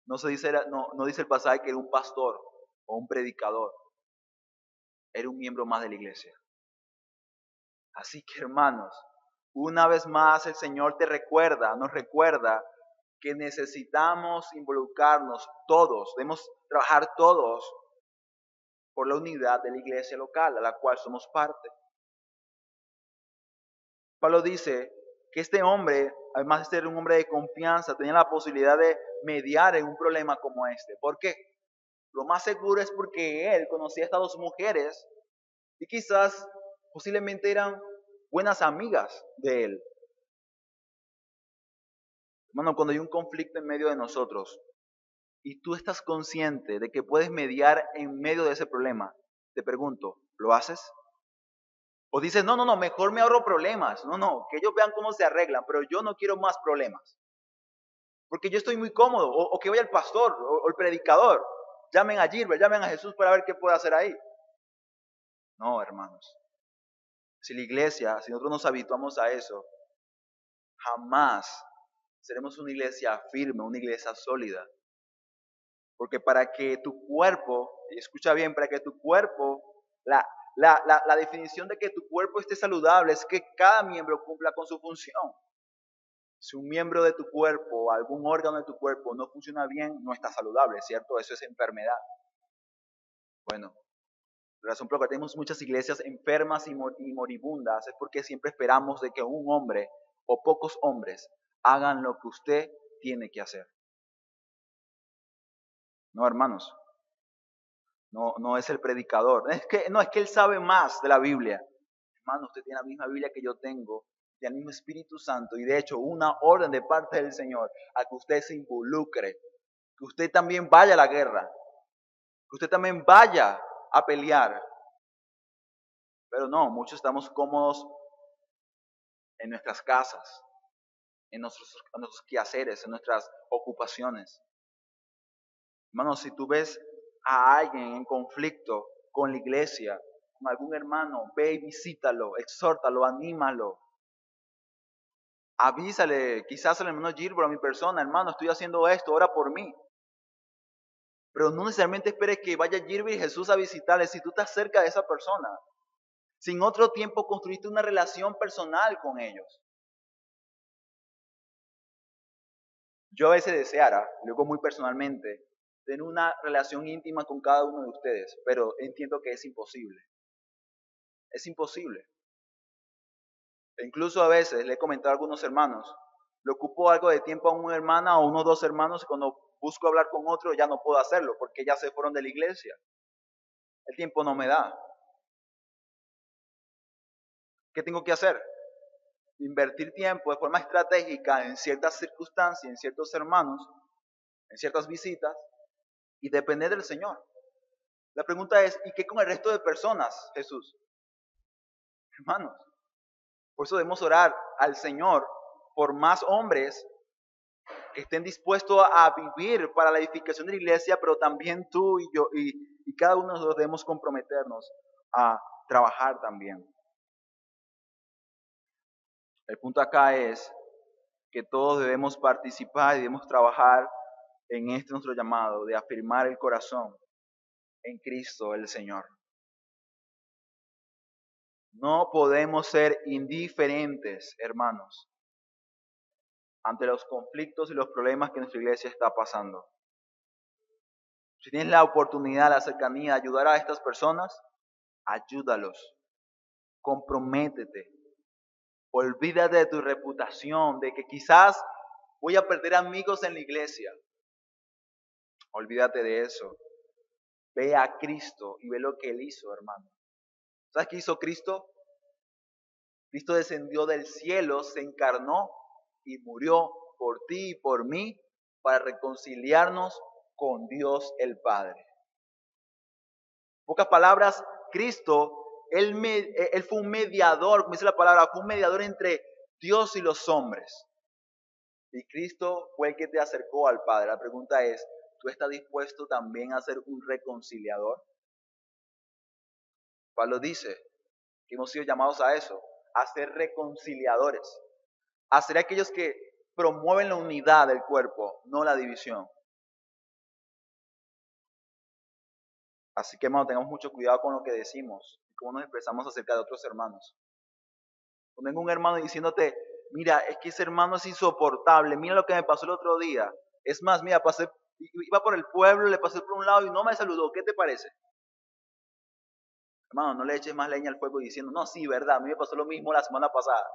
no dice el pasaje que era un pastor o un predicador, era un miembro más de la iglesia. Así que, hermanos, una vez más el Señor nos recuerda que necesitamos involucrarnos todos, debemos trabajar todos por la unidad de la iglesia local a la cual somos parte. Pablo dice que este hombre, además de ser un hombre de confianza, tenía la posibilidad de mediar en un problema como este. ¿Por qué? Lo más seguro es porque él conocía a estas dos mujeres y quizás posiblemente eran buenas amigas de él. Hermano, cuando hay un conflicto en medio de nosotros y tú estás consciente de que puedes mediar en medio de ese problema, te pregunto, ¿lo haces? O dices, no, mejor me ahorro problemas. No, que ellos vean cómo se arreglan, pero yo no quiero más problemas. porque yo estoy muy cómodo, o que vaya el pastor o el predicador. Llamen a Gilbert, llamen a Jesús para ver qué puede hacer ahí. No, hermanos. Si la iglesia, si nosotros nos habituamos a eso, jamás seremos una iglesia firme, una iglesia sólida. Porque para que tu cuerpo, y escucha bien, para que tu cuerpo, la definición de que tu cuerpo esté saludable es que cada miembro cumpla con su función. Si un miembro de tu cuerpo, algún órgano de tu cuerpo no funciona bien, no está saludable, ¿cierto? Eso es enfermedad. Bueno, la razón por la que tenemos muchas iglesias enfermas y moribundas es porque siempre esperamos de que un hombre o pocos hombres hagan lo que usted tiene que hacer. No, hermanos, no es el predicador. Es que él sabe más de la Biblia. Hermano, usted tiene la misma Biblia que yo tengo, tiene el mismo Espíritu Santo y de hecho una orden de parte del Señor a que usted se involucre, que usted también vaya a la guerra, que usted también vaya a pelear. Pero no, muchos estamos cómodos en nuestras casas, en nuestros quehaceres, en nuestras ocupaciones. Hermano, si tú ves a alguien en conflicto con la iglesia, con algún hermano, ve y visítalo, exhórtalo, anímalo. Avísale, quizás al hermano Gilbert, a mi persona, hermano, estoy haciendo esto, ora por mí. Pero no necesariamente esperes que vaya Gilbert y Jesús a visitarle si tú estás cerca de esa persona. Si en otro tiempo construiste una relación personal con ellos. Yo a veces deseara, luego muy personalmente, tener una relación íntima con cada uno de ustedes, pero entiendo que es imposible. Es imposible. E incluso a veces le he comentado a algunos hermanos, le ocupo algo de tiempo a una hermana o unos dos hermanos y cuando busco hablar con otro ya no puedo hacerlo porque ya se fueron de la iglesia. El tiempo no me da. ¿Qué tengo que hacer? Invertir tiempo de forma estratégica en ciertas circunstancias, en ciertos hermanos, en ciertas visitas y depender del Señor. La pregunta es, ¿y qué con el resto de personas, Jesús? Hermanos, por eso debemos orar al Señor por más hombres que estén dispuestos a vivir para la edificación de la iglesia, pero también tú y yo y cada uno de nosotros debemos comprometernos a trabajar también. El punto acá es que todos debemos participar y debemos trabajar en este nuestro llamado de afirmar el corazón en Cristo el Señor. No podemos ser indiferentes, hermanos, ante los conflictos y los problemas que nuestra iglesia está pasando. Si tienes la oportunidad, la cercanía de ayudar a estas personas, ayúdalos. Comprométete. Olvídate de tu reputación, de que quizás voy a perder amigos en la iglesia. Olvídate de eso. Ve a Cristo y ve lo que Él hizo, hermano. ¿Sabes qué hizo Cristo? Cristo descendió del cielo, se encarnó y murió por ti y por mí para reconciliarnos con Dios el Padre. En pocas palabras, Cristo, él fue un mediador, como dice la palabra, fue un mediador entre Dios y los hombres. Y Cristo fue el que te acercó al Padre. La pregunta es, ¿tú estás dispuesto también a ser un reconciliador? Pablo dice que hemos sido llamados a eso, a ser reconciliadores, a ser aquellos que promueven la unidad del cuerpo, no la división. Así que, hermano, tengamos mucho cuidado con lo que decimos y cómo nos expresamos acerca de otros hermanos. Cuando venga un hermano diciéndote, mira, es que ese hermano es insoportable, mira lo que me pasó el otro día. Es más, mira, iba por el pueblo, le pasé por un lado y no me saludó, ¿qué te parece? Hermano, no le eches más leña al fuego diciendo, no, sí, verdad, a mí me pasó lo mismo la semana pasada.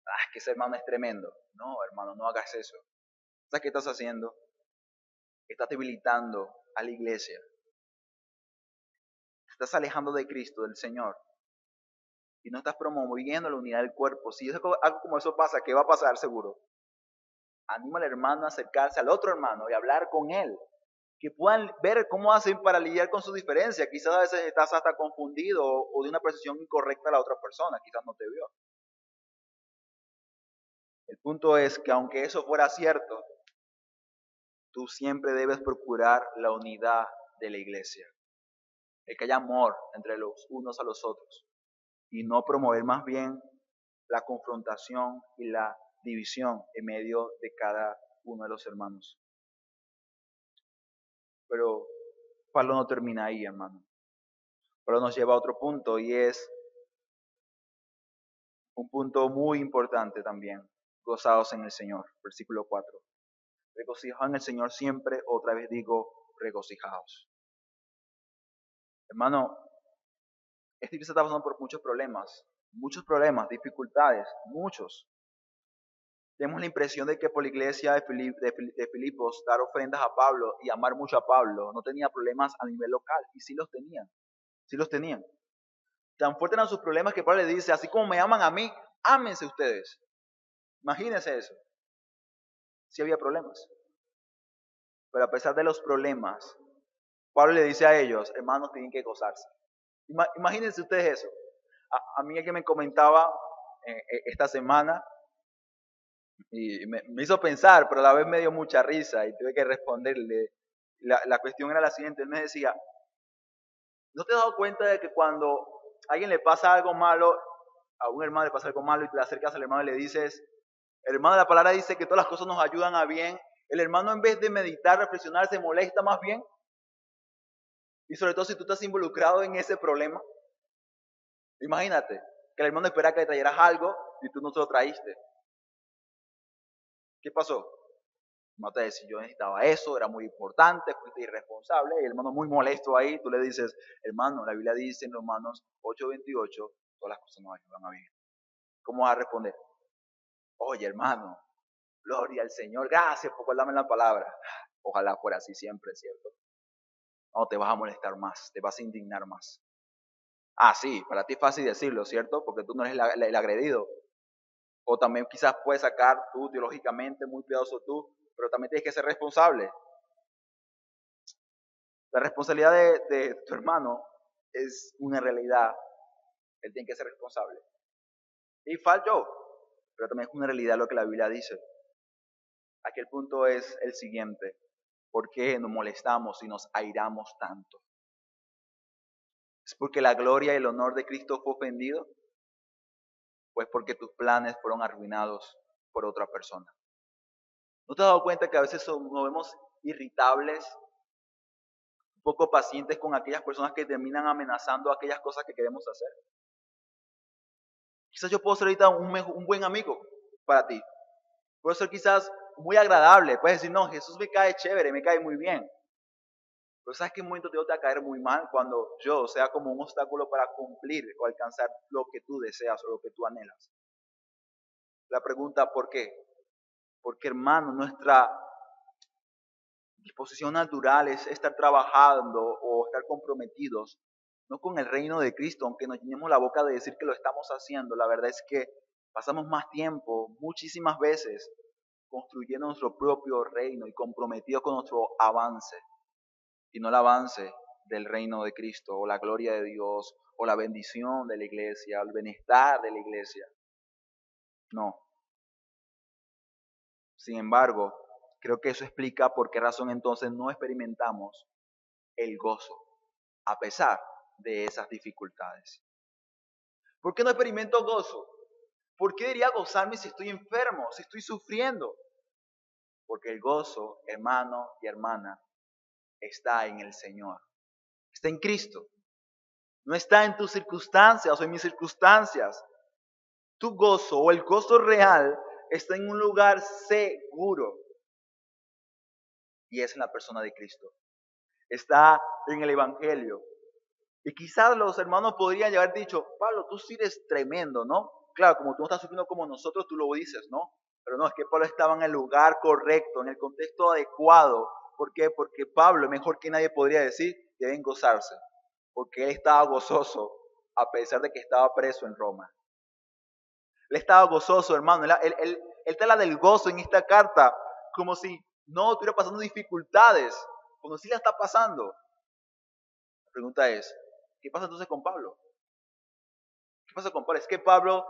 Ah, que ese hermano es tremendo. No, hermano, no hagas eso. ¿Sabes qué estás haciendo? Estás debilitando a la iglesia. Te estás alejando de Cristo, del Señor. Y no estás promoviendo la unidad del cuerpo. Si algo como eso pasa, ¿qué va a pasar seguro? Anima al hermano a acercarse al otro hermano y hablar con él. Que puedan ver cómo hacen para lidiar con sus diferencias. Quizás a veces estás hasta confundido o de una percepción incorrecta a la otra persona. Quizás no te vio. El punto es que aunque eso fuera cierto, tú siempre debes procurar la unidad de la iglesia. El que haya amor entre los unos a los otros. Y no promover más bien la confrontación y la división en medio de cada uno de los hermanos. Pero Pablo no termina ahí, hermano. Pablo nos lleva a otro punto y es un punto muy importante también. Gozados en el Señor. Versículo 4. Regocijaos en el Señor siempre, otra vez digo, regocijaos. Hermano, esta iglesia está pasando por muchos problemas, dificultades, muchos. Tenemos la impresión de que por la iglesia de Filipos dar ofrendas a Pablo y amar mucho a Pablo no tenía problemas a nivel local, y sí los tenían. Tan fuertes eran sus problemas que Pablo le dice, así como me aman a mí, ámense ustedes. Imagínense eso. Sí había problemas. Pero a pesar de los problemas, Pablo le dice a ellos, hermanos, tienen que gozarse. Imagínense ustedes eso. A mí alguien me comentaba esta semana y me hizo pensar, pero a la vez me dio mucha risa y tuve que responderle. La cuestión era la siguiente, él me decía, ¿no te has dado cuenta de que cuando a alguien le pasa algo malo, a un hermano le pasa algo malo y te le acercas al hermano y le dices, hermano, la palabra dice que todas las cosas nos ayudan a bien, el hermano en vez de meditar, reflexionar, se molesta más bien? Y sobre todo si tú estás involucrado en ese problema. Imagínate que el hermano espera que le trajeras algo y tú no se lo traíste. ¿Qué pasó? No te decía, yo necesitaba eso, era muy importante, fuiste irresponsable, y el hermano muy molesto ahí, tú le dices, hermano, la Biblia dice en Romanos 8:28, todas las cosas nos ayudan a bien. ¿Cómo vas a responder? Oye, hermano, gloria al Señor, gracias por darme la palabra. Ojalá fuera así siempre, ¿cierto? No, te vas a molestar más, te vas a indignar más. Ah, sí, para ti es fácil decirlo, ¿cierto? Porque tú no eres el agredido. O también quizás puedes sacar tú teológicamente, muy cuidadoso tú, pero también tienes que ser responsable. La responsabilidad de tu hermano es una realidad. Él tiene que ser responsable. Y fallo, pero también es una realidad lo que la Biblia dice. Aquí el punto es el siguiente. ¿Por qué nos molestamos y nos airamos tanto? ¿Es porque la gloria y el honor de Cristo fue ofendido? ¿O es porque tus planes fueron arruinados por otra persona? ¿No te has dado cuenta que a veces nos vemos irritables, un poco pacientes con aquellas personas que terminan amenazando aquellas cosas que queremos hacer? Quizás yo puedo ser ahorita un buen amigo para ti. Puedo ser quizás muy agradable. Puedes decir, no, Jesús me cae chévere, me cae muy bien. Pero ¿sabes qué momento te va a caer muy mal? Cuando yo sea como un obstáculo para cumplir o alcanzar lo que tú deseas o lo que tú anhelas. La pregunta, ¿por qué? Porque, hermano, nuestra disposición natural es estar trabajando o estar comprometidos, no con el reino de Cristo, aunque nos llenemos la boca de decir que lo estamos haciendo. La verdad es que pasamos más tiempo, muchísimas veces, construyendo nuestro propio reino y comprometidos con nuestro avance, y no el avance del reino de Cristo, o la gloria de Dios, o la bendición de la iglesia, o el bienestar de la iglesia. No. Sin embargo, creo que eso explica por qué razón entonces no experimentamos el gozo, a pesar de esas dificultades. ¿Por qué no experimento gozo? ¿Por qué debería gozarme si estoy enfermo, si estoy sufriendo? Porque el gozo, hermano y hermana, está en el Señor. Está en Cristo. No está en tus circunstancias o en mis circunstancias. Tu gozo o el gozo real está en un lugar seguro. Y es en la persona de Cristo. Está en el Evangelio. Y quizás los hermanos podrían haber dicho, Pablo, tú sí eres tremendo, ¿no? Claro, como tú no estás sufriendo como nosotros, tú lo dices, ¿no? Pero no, es que Pablo estaba en el lugar correcto, en el contexto adecuado. ¿Por qué? Porque Pablo, mejor que nadie podría decir, deben gozarse. Porque él estaba gozoso, a pesar de que estaba preso en Roma. Él estaba gozoso, hermano. Él te la del gozo en esta carta, como si no estuviera pasando dificultades, como si la está pasando. La pregunta es, ¿qué pasa entonces con Pablo? ¿Qué pasa con Pablo? ¿Es que Pablo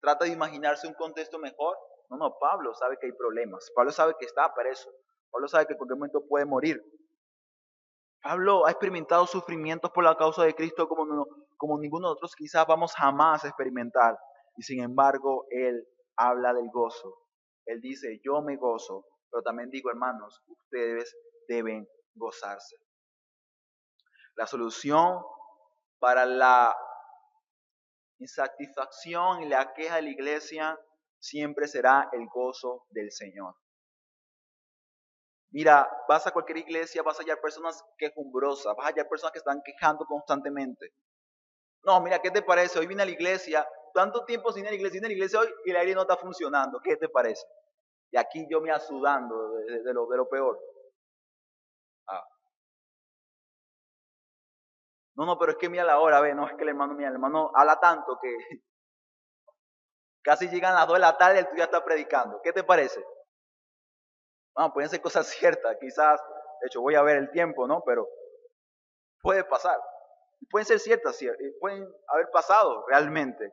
trata de imaginarse un contexto mejor? No, Pablo sabe que hay problemas. Pablo sabe que está preso. Pablo sabe que en cualquier momento puede morir. Pablo ha experimentado sufrimientos por la causa de Cristo como ninguno de nosotros quizás vamos jamás a experimentar. Y sin embargo, él habla del gozo. Él dice, yo me gozo, pero también digo, hermanos, ustedes deben gozarse. La solución para la insatisfacción y la queja de la iglesia siempre será el gozo del Señor. Mira, vas a cualquier iglesia, vas a hallar personas quejumbrosas, vas a hallar personas que están quejando constantemente. No, mira, ¿qué te parece? Hoy vine a la iglesia, tanto tiempo sin ir a la iglesia, vine a la iglesia hoy y el aire no está funcionando. ¿Qué te parece? Y aquí yo me sudando de lo peor. Ah. No, pero es que mira la hora, ve, no, es que el hermano habla tanto que casi llegan las 2 de la tarde y el tuyo ya está predicando. ¿Qué te parece? Bueno, pueden ser cosas ciertas, quizás, de hecho voy a ver el tiempo, ¿no? Pero puede pasar. Pueden ser ciertas, pueden haber pasado realmente.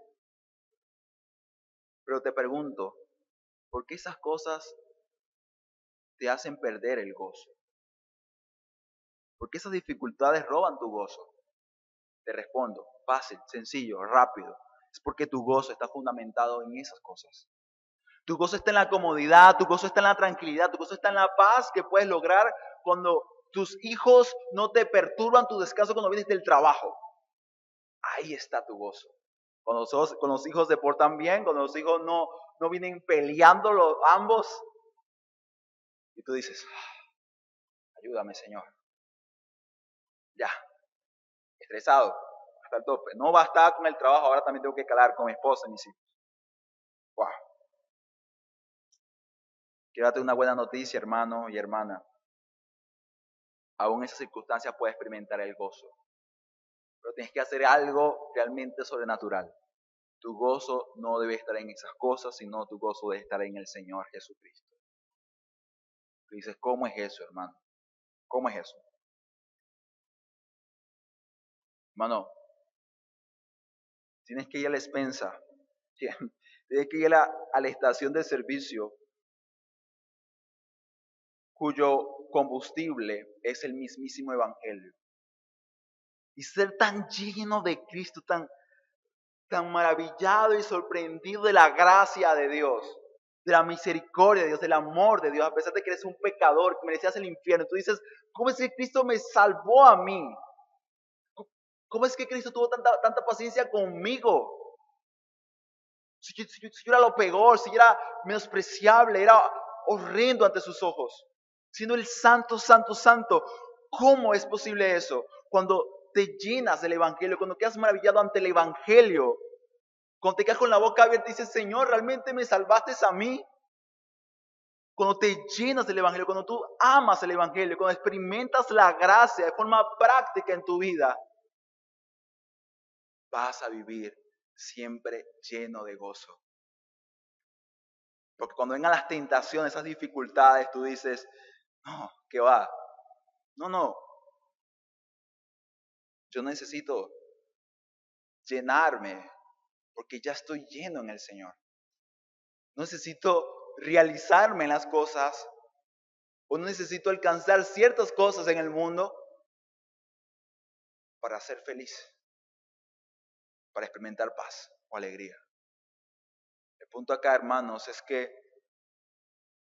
Pero te pregunto, ¿por qué esas cosas te hacen perder el gozo? ¿Por qué esas dificultades roban tu gozo? Te respondo, fácil, sencillo, rápido. Es porque tu gozo está fundamentado en esas cosas. Tu gozo está en la comodidad, tu gozo está en la tranquilidad, tu gozo está en la paz que puedes lograr cuando tus hijos no te perturban tu descanso cuando vienes del trabajo. Ahí está tu gozo. Cuando los hijos se portan bien, cuando los hijos no vienen peleando ambos. Y tú dices, ayúdame, Señor. Ya, estresado, hasta el tope. No bastaba con el trabajo, ahora también tengo que calar con mi esposa y mis hijos. Wow. Quiero darte una buena noticia, hermano y hermana. Aún en esas circunstancias puedes experimentar el gozo. Pero tienes que hacer algo realmente sobrenatural. Tu gozo no debe estar en esas cosas, sino tu gozo debe estar en el Señor Jesucristo. Tú dices, ¿cómo es eso, hermano? ¿Cómo es eso? Hermano, tienes que ir a la despensa. Tienes que ir a la estación de servicio cuyo combustible es el mismísimo Evangelio. Y ser tan lleno de Cristo, tan maravillado y sorprendido de la gracia de Dios, de la misericordia de Dios, del amor de Dios, a pesar de que eres un pecador, que merecías el infierno. Tú dices, ¿cómo es que Cristo me salvó a mí? ¿Cómo es que Cristo tuvo tanta paciencia conmigo? Si yo era lo peor, si yo era menospreciable, era horrendo ante sus ojos. Siendo el santo, santo, santo. ¿Cómo es posible eso? Cuando te llenas del Evangelio, cuando quedas maravillado ante el Evangelio, cuando te quedas con la boca abierta y dices, Señor, ¿realmente me salvaste a mí? Cuando te llenas del Evangelio, cuando tú amas el Evangelio, cuando experimentas la gracia de forma práctica en tu vida, vas a vivir siempre lleno de gozo. Porque cuando vengan las tentaciones, esas dificultades, tú dices, no, ¿qué va? No. Yo necesito llenarme porque ya estoy lleno en el Señor. No necesito realizarme en las cosas o no necesito alcanzar ciertas cosas en el mundo para ser feliz, para experimentar paz o alegría. El punto acá, hermanos, es que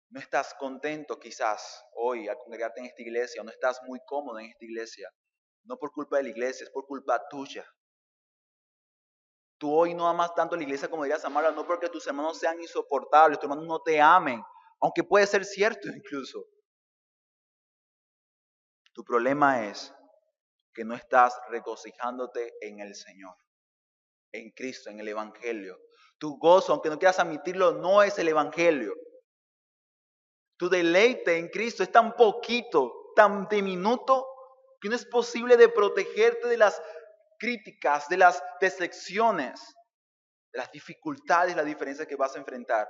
no estás contento quizás hoy al congregarte en esta iglesia, o no estás muy cómodo en esta iglesia. No por culpa de la iglesia, es por culpa tuya. Tú hoy no amas tanto a la iglesia como deberías amarla, no porque tus hermanos sean insoportables, tus hermanos no te amen, aunque puede ser cierto incluso. Tu problema es que no estás regocijándote en el Señor, en Cristo, en el Evangelio. Tu gozo, aunque no quieras admitirlo, no es el Evangelio. Tu deleite en Cristo es tan poquito, tan diminuto, que no es posible de protegerte de las críticas, de las decepciones, de las dificultades, las diferencias que vas a enfrentar,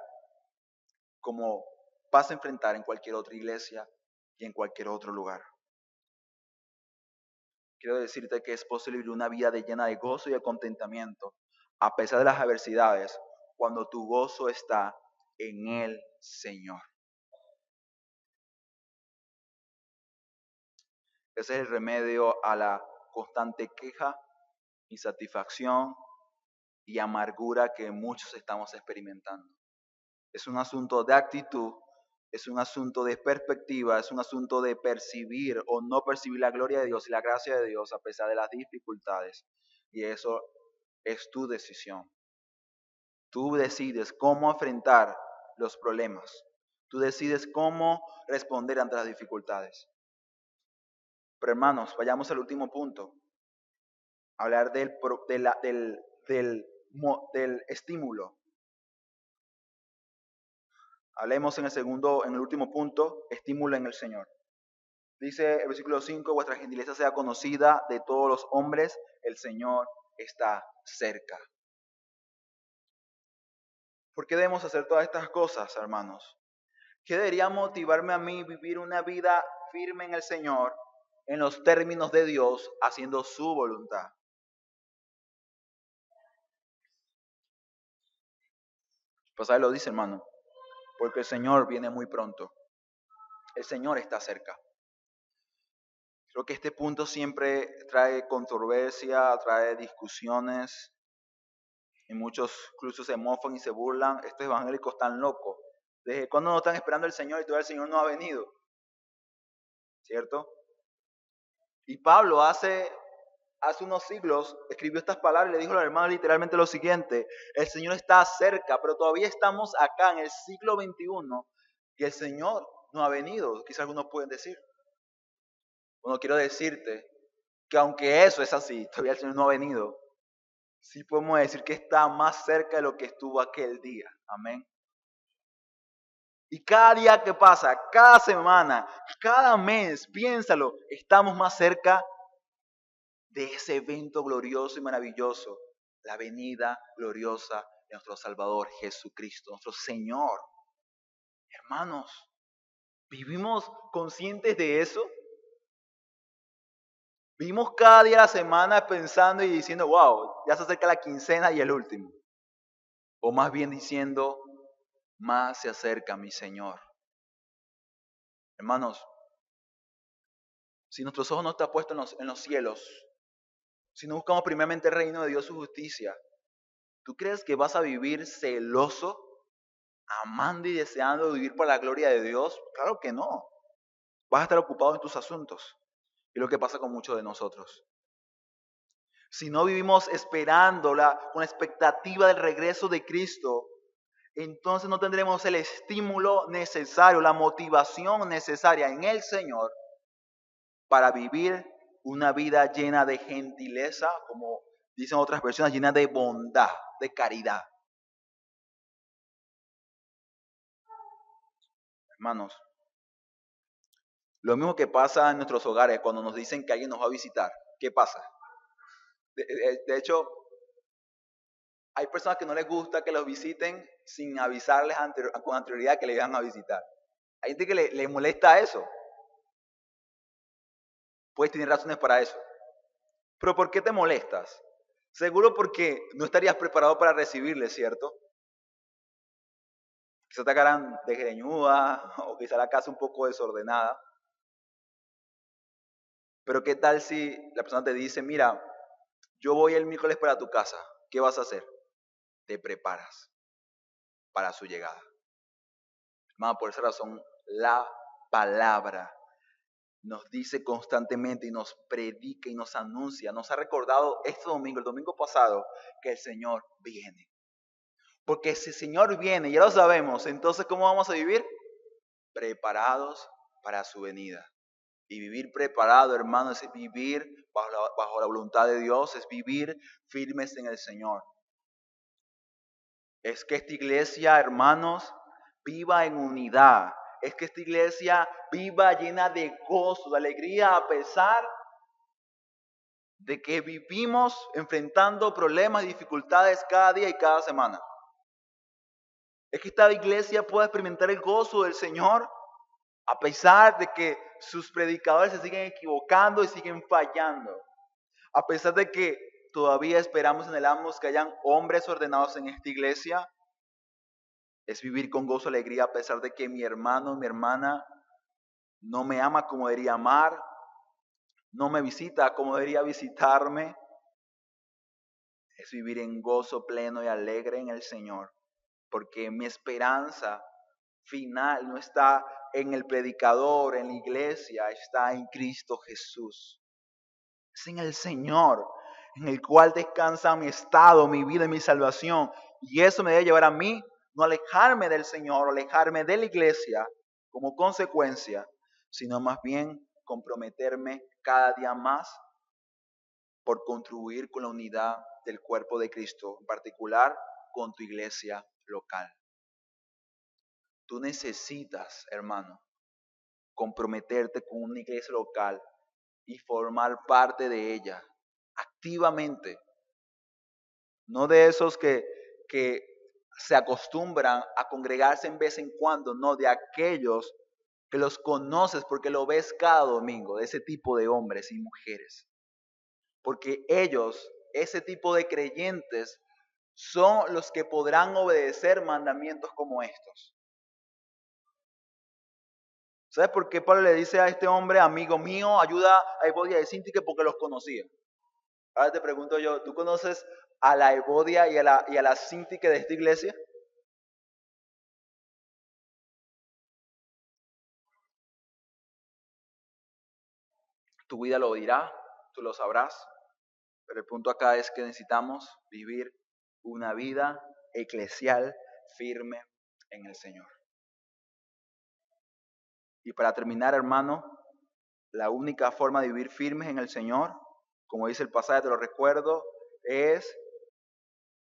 como vas a enfrentar en cualquier otra iglesia y en cualquier otro lugar. Quiero decirte que es posible vivir una vida llena de gozo y de contentamiento, a pesar de las adversidades, cuando tu gozo está en el Señor. Ese es el remedio a la constante queja, insatisfacción y amargura que muchos estamos experimentando. Es un asunto de actitud, es un asunto de perspectiva, es un asunto de percibir o no percibir la gloria de Dios y la gracia de Dios a pesar de las dificultades. Y eso es tu decisión. Tú decides cómo enfrentar los problemas. Tú decides cómo responder ante las dificultades. Pero hermanos, vayamos al último punto. Hablar del estímulo. Hablemos en el último punto, estímulo en el Señor. Dice el versículo 5, vuestra gentileza sea conocida de todos los hombres, el Señor está cerca. ¿Por qué debemos hacer todas estas cosas, hermanos? ¿Qué debería motivarme a mí vivir una vida firme en el Señor, en los términos de Dios, haciendo su voluntad? El pasaje lo dice, hermano, porque el Señor viene muy pronto. El Señor está cerca. Creo que este punto siempre trae controversia, trae discusiones, y muchos incluso se mofan y se burlan. Estos evangélicos están locos. ¿Desde cuándo no están esperando al Señor y todavía el Señor no ha venido? ¿Cierto? Y Pablo hace unos siglos escribió estas palabras y le dijo a los hermanos literalmente lo siguiente: el Señor está cerca, pero todavía estamos acá en el siglo XXI y el Señor no ha venido. Quizás algunos pueden decir. Bueno, quiero decirte que aunque eso es así, todavía el Señor no ha venido, sí podemos decir que está más cerca de lo que estuvo aquel día. Amén. Y cada día que pasa, cada semana, cada mes, piénsalo, estamos más cerca de ese evento glorioso y maravilloso, la venida gloriosa de nuestro Salvador Jesucristo, nuestro Señor. Hermanos, ¿vivimos conscientes de eso? Vivimos cada día de la semana pensando y diciendo, wow, ya se acerca la quincena y el último. O más bien diciendo, más se acerca mi Señor. Hermanos, si nuestros ojos no están puestos en los cielos, si no buscamos primeramente el reino de Dios y su justicia, ¿tú crees que vas a vivir celoso, amando y deseando vivir para la gloria de Dios? Claro que no. Vas a estar ocupado en tus asuntos. Y lo que pasa con muchos de nosotros. Si no vivimos esperándola con la expectativa del regreso de Cristo, entonces no tendremos el estímulo necesario, la motivación necesaria en el Señor para vivir una vida llena de gentileza, como dicen otras versiones, llena de bondad, de caridad. Hermanos, lo mismo que pasa en nuestros hogares cuando nos dicen que alguien nos va a visitar. ¿Qué pasa? De hecho, hay personas que no les gusta que los visiten sin avisarles con anterioridad que le van a visitar. Hay gente que le molesta eso. Puedes tener razones para eso. Pero ¿por qué te molestas? Seguro porque no estarías preparado para recibirle, ¿cierto? Quizá te agarran de greñuda o quizá la casa un poco desordenada. Pero ¿qué tal si la persona te dice, mira, yo voy el miércoles para tu casa, ¿qué vas a hacer? Te preparas para su llegada. Hermano, por esa razón, la palabra nos dice constantemente y nos predica y nos anuncia, nos ha recordado este domingo, el domingo pasado, que el Señor viene. Porque si el Señor viene, ya lo sabemos, entonces ¿cómo vamos a vivir? Preparados para su venida. Y vivir preparado, hermano, es vivir bajo la voluntad de Dios, es vivir firmes en el Señor. Es que esta iglesia, hermanos, viva en unidad. Es que esta iglesia viva llena de gozo, de alegría, a pesar de que vivimos enfrentando problemas y dificultades cada día y cada semana. Es que esta iglesia pueda experimentar el gozo del Señor a pesar de que sus predicadores se siguen equivocando y siguen fallando. A pesar de que todavía esperamos y anhelamos que hayan hombres ordenados en esta iglesia, Es vivir con gozo y alegría a pesar de que mi hermano o mi hermana no me ama como debería amar, no me visita como debería visitarme. Es vivir en gozo pleno y alegre en el Señor, porque mi esperanza final no está en el predicador, en la iglesia, está en Cristo Jesús. Es en el Señor, en el cual descansa mi estado, mi vida y mi salvación. Y eso me debe llevar a mí, no alejarme del Señor, alejarme de la iglesia como consecuencia, sino más bien comprometerme cada día más por contribuir con la unidad del cuerpo de Cristo, en particular con tu iglesia local. Tú necesitas, hermano, comprometerte con una iglesia local y formar parte de ella activamente. No de esos que se acostumbran a congregarse en vez en cuando, no, de aquellos que los conoces porque lo ves cada domingo, de ese tipo de hombres y mujeres. Porque ellos, ese tipo de creyentes, son los que podrán obedecer mandamientos como estos. ¿Sabes por qué Pablo le dice a este hombre, amigo mío, ayuda a Evodia y Sintique? Porque los conocía. Ahora te pregunto yo, ¿tú conoces a la Evodia y a la Sintique de esta iglesia? Tu vida lo dirá, tú lo sabrás. Pero el punto acá es que necesitamos vivir una vida eclesial firme en el Señor. Y para terminar, hermano, la única forma de vivir firmes en el Señor, como dice el pasaje, te lo recuerdo, es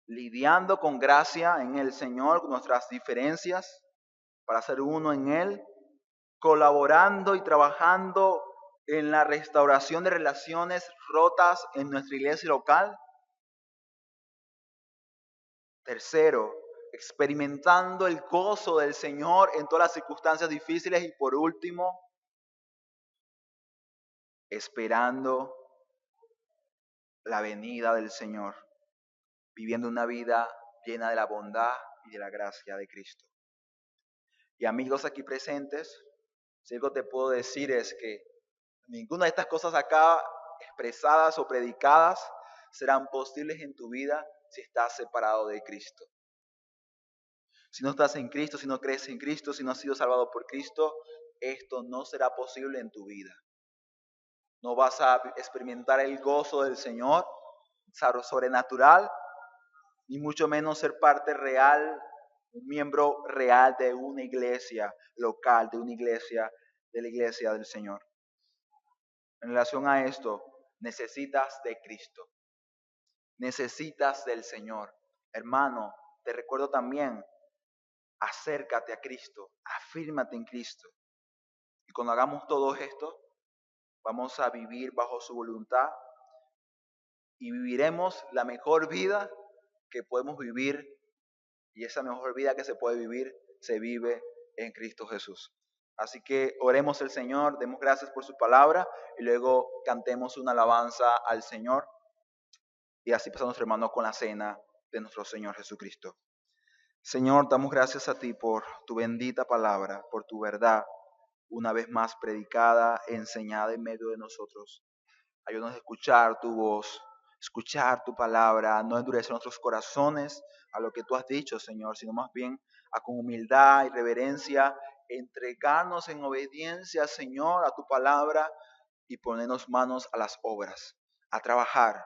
lidiando con gracia en el Señor, con nuestras diferencias, para ser uno en Él, colaborando y trabajando en la restauración de relaciones rotas en nuestra iglesia local. Tercero, experimentando el gozo del Señor en todas las circunstancias difíciles. Y por último, esperando la venida del Señor, viviendo una vida llena de la bondad y de la gracia de Cristo. Y amigos aquí presentes, si algo te puedo decir es que ninguna de estas cosas acá expresadas o predicadas serán posibles en tu vida si estás separado de Cristo. Si no estás en Cristo, si no crees en Cristo, si no has sido salvado por Cristo, esto no será posible en tu vida. No vas a experimentar el gozo del Señor sobrenatural, ni mucho menos ser parte real, un miembro real de una iglesia local, de la iglesia del Señor. En relación a esto, necesitas de Cristo, necesitas del Señor. Hermano, te recuerdo también, acércate a Cristo, afírmate en Cristo. Y cuando hagamos todo esto, vamos a vivir bajo su voluntad y viviremos la mejor vida que podemos vivir. Y esa mejor vida que se puede vivir, se vive en Cristo Jesús. Así que oremos al Señor, demos gracias por su palabra y luego cantemos una alabanza al Señor. Y así pasamos, nuestro hermano, con la cena de nuestro Señor Jesucristo. Señor, damos gracias a ti por tu bendita palabra, por tu verdad, una vez más predicada, enseñada en medio de nosotros. Ayúdanos a escuchar tu voz, escuchar tu palabra, no endurecer nuestros corazones a lo que tú has dicho, Señor, sino más bien a con humildad y reverencia entregarnos en obediencia, Señor, a tu palabra y ponernos manos a las obras, a trabajar,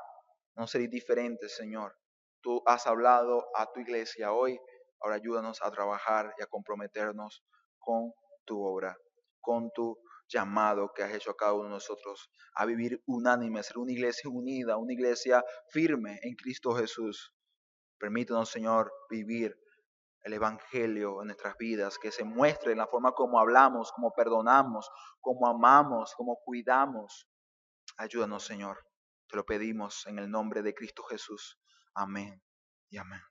no ser indiferentes, Señor. Tú has hablado a tu iglesia hoy, ahora ayúdanos a trabajar y a comprometernos con tu obra, con tu llamado que has hecho a cada uno de nosotros a vivir unánime, a ser una iglesia unida, una iglesia firme en Cristo Jesús. Permítanos, Señor, vivir el Evangelio en nuestras vidas, que se muestre en la forma como hablamos, como perdonamos, como amamos, como cuidamos. Ayúdanos, Señor. Te lo pedimos en el nombre de Cristo Jesús. Amén y amén.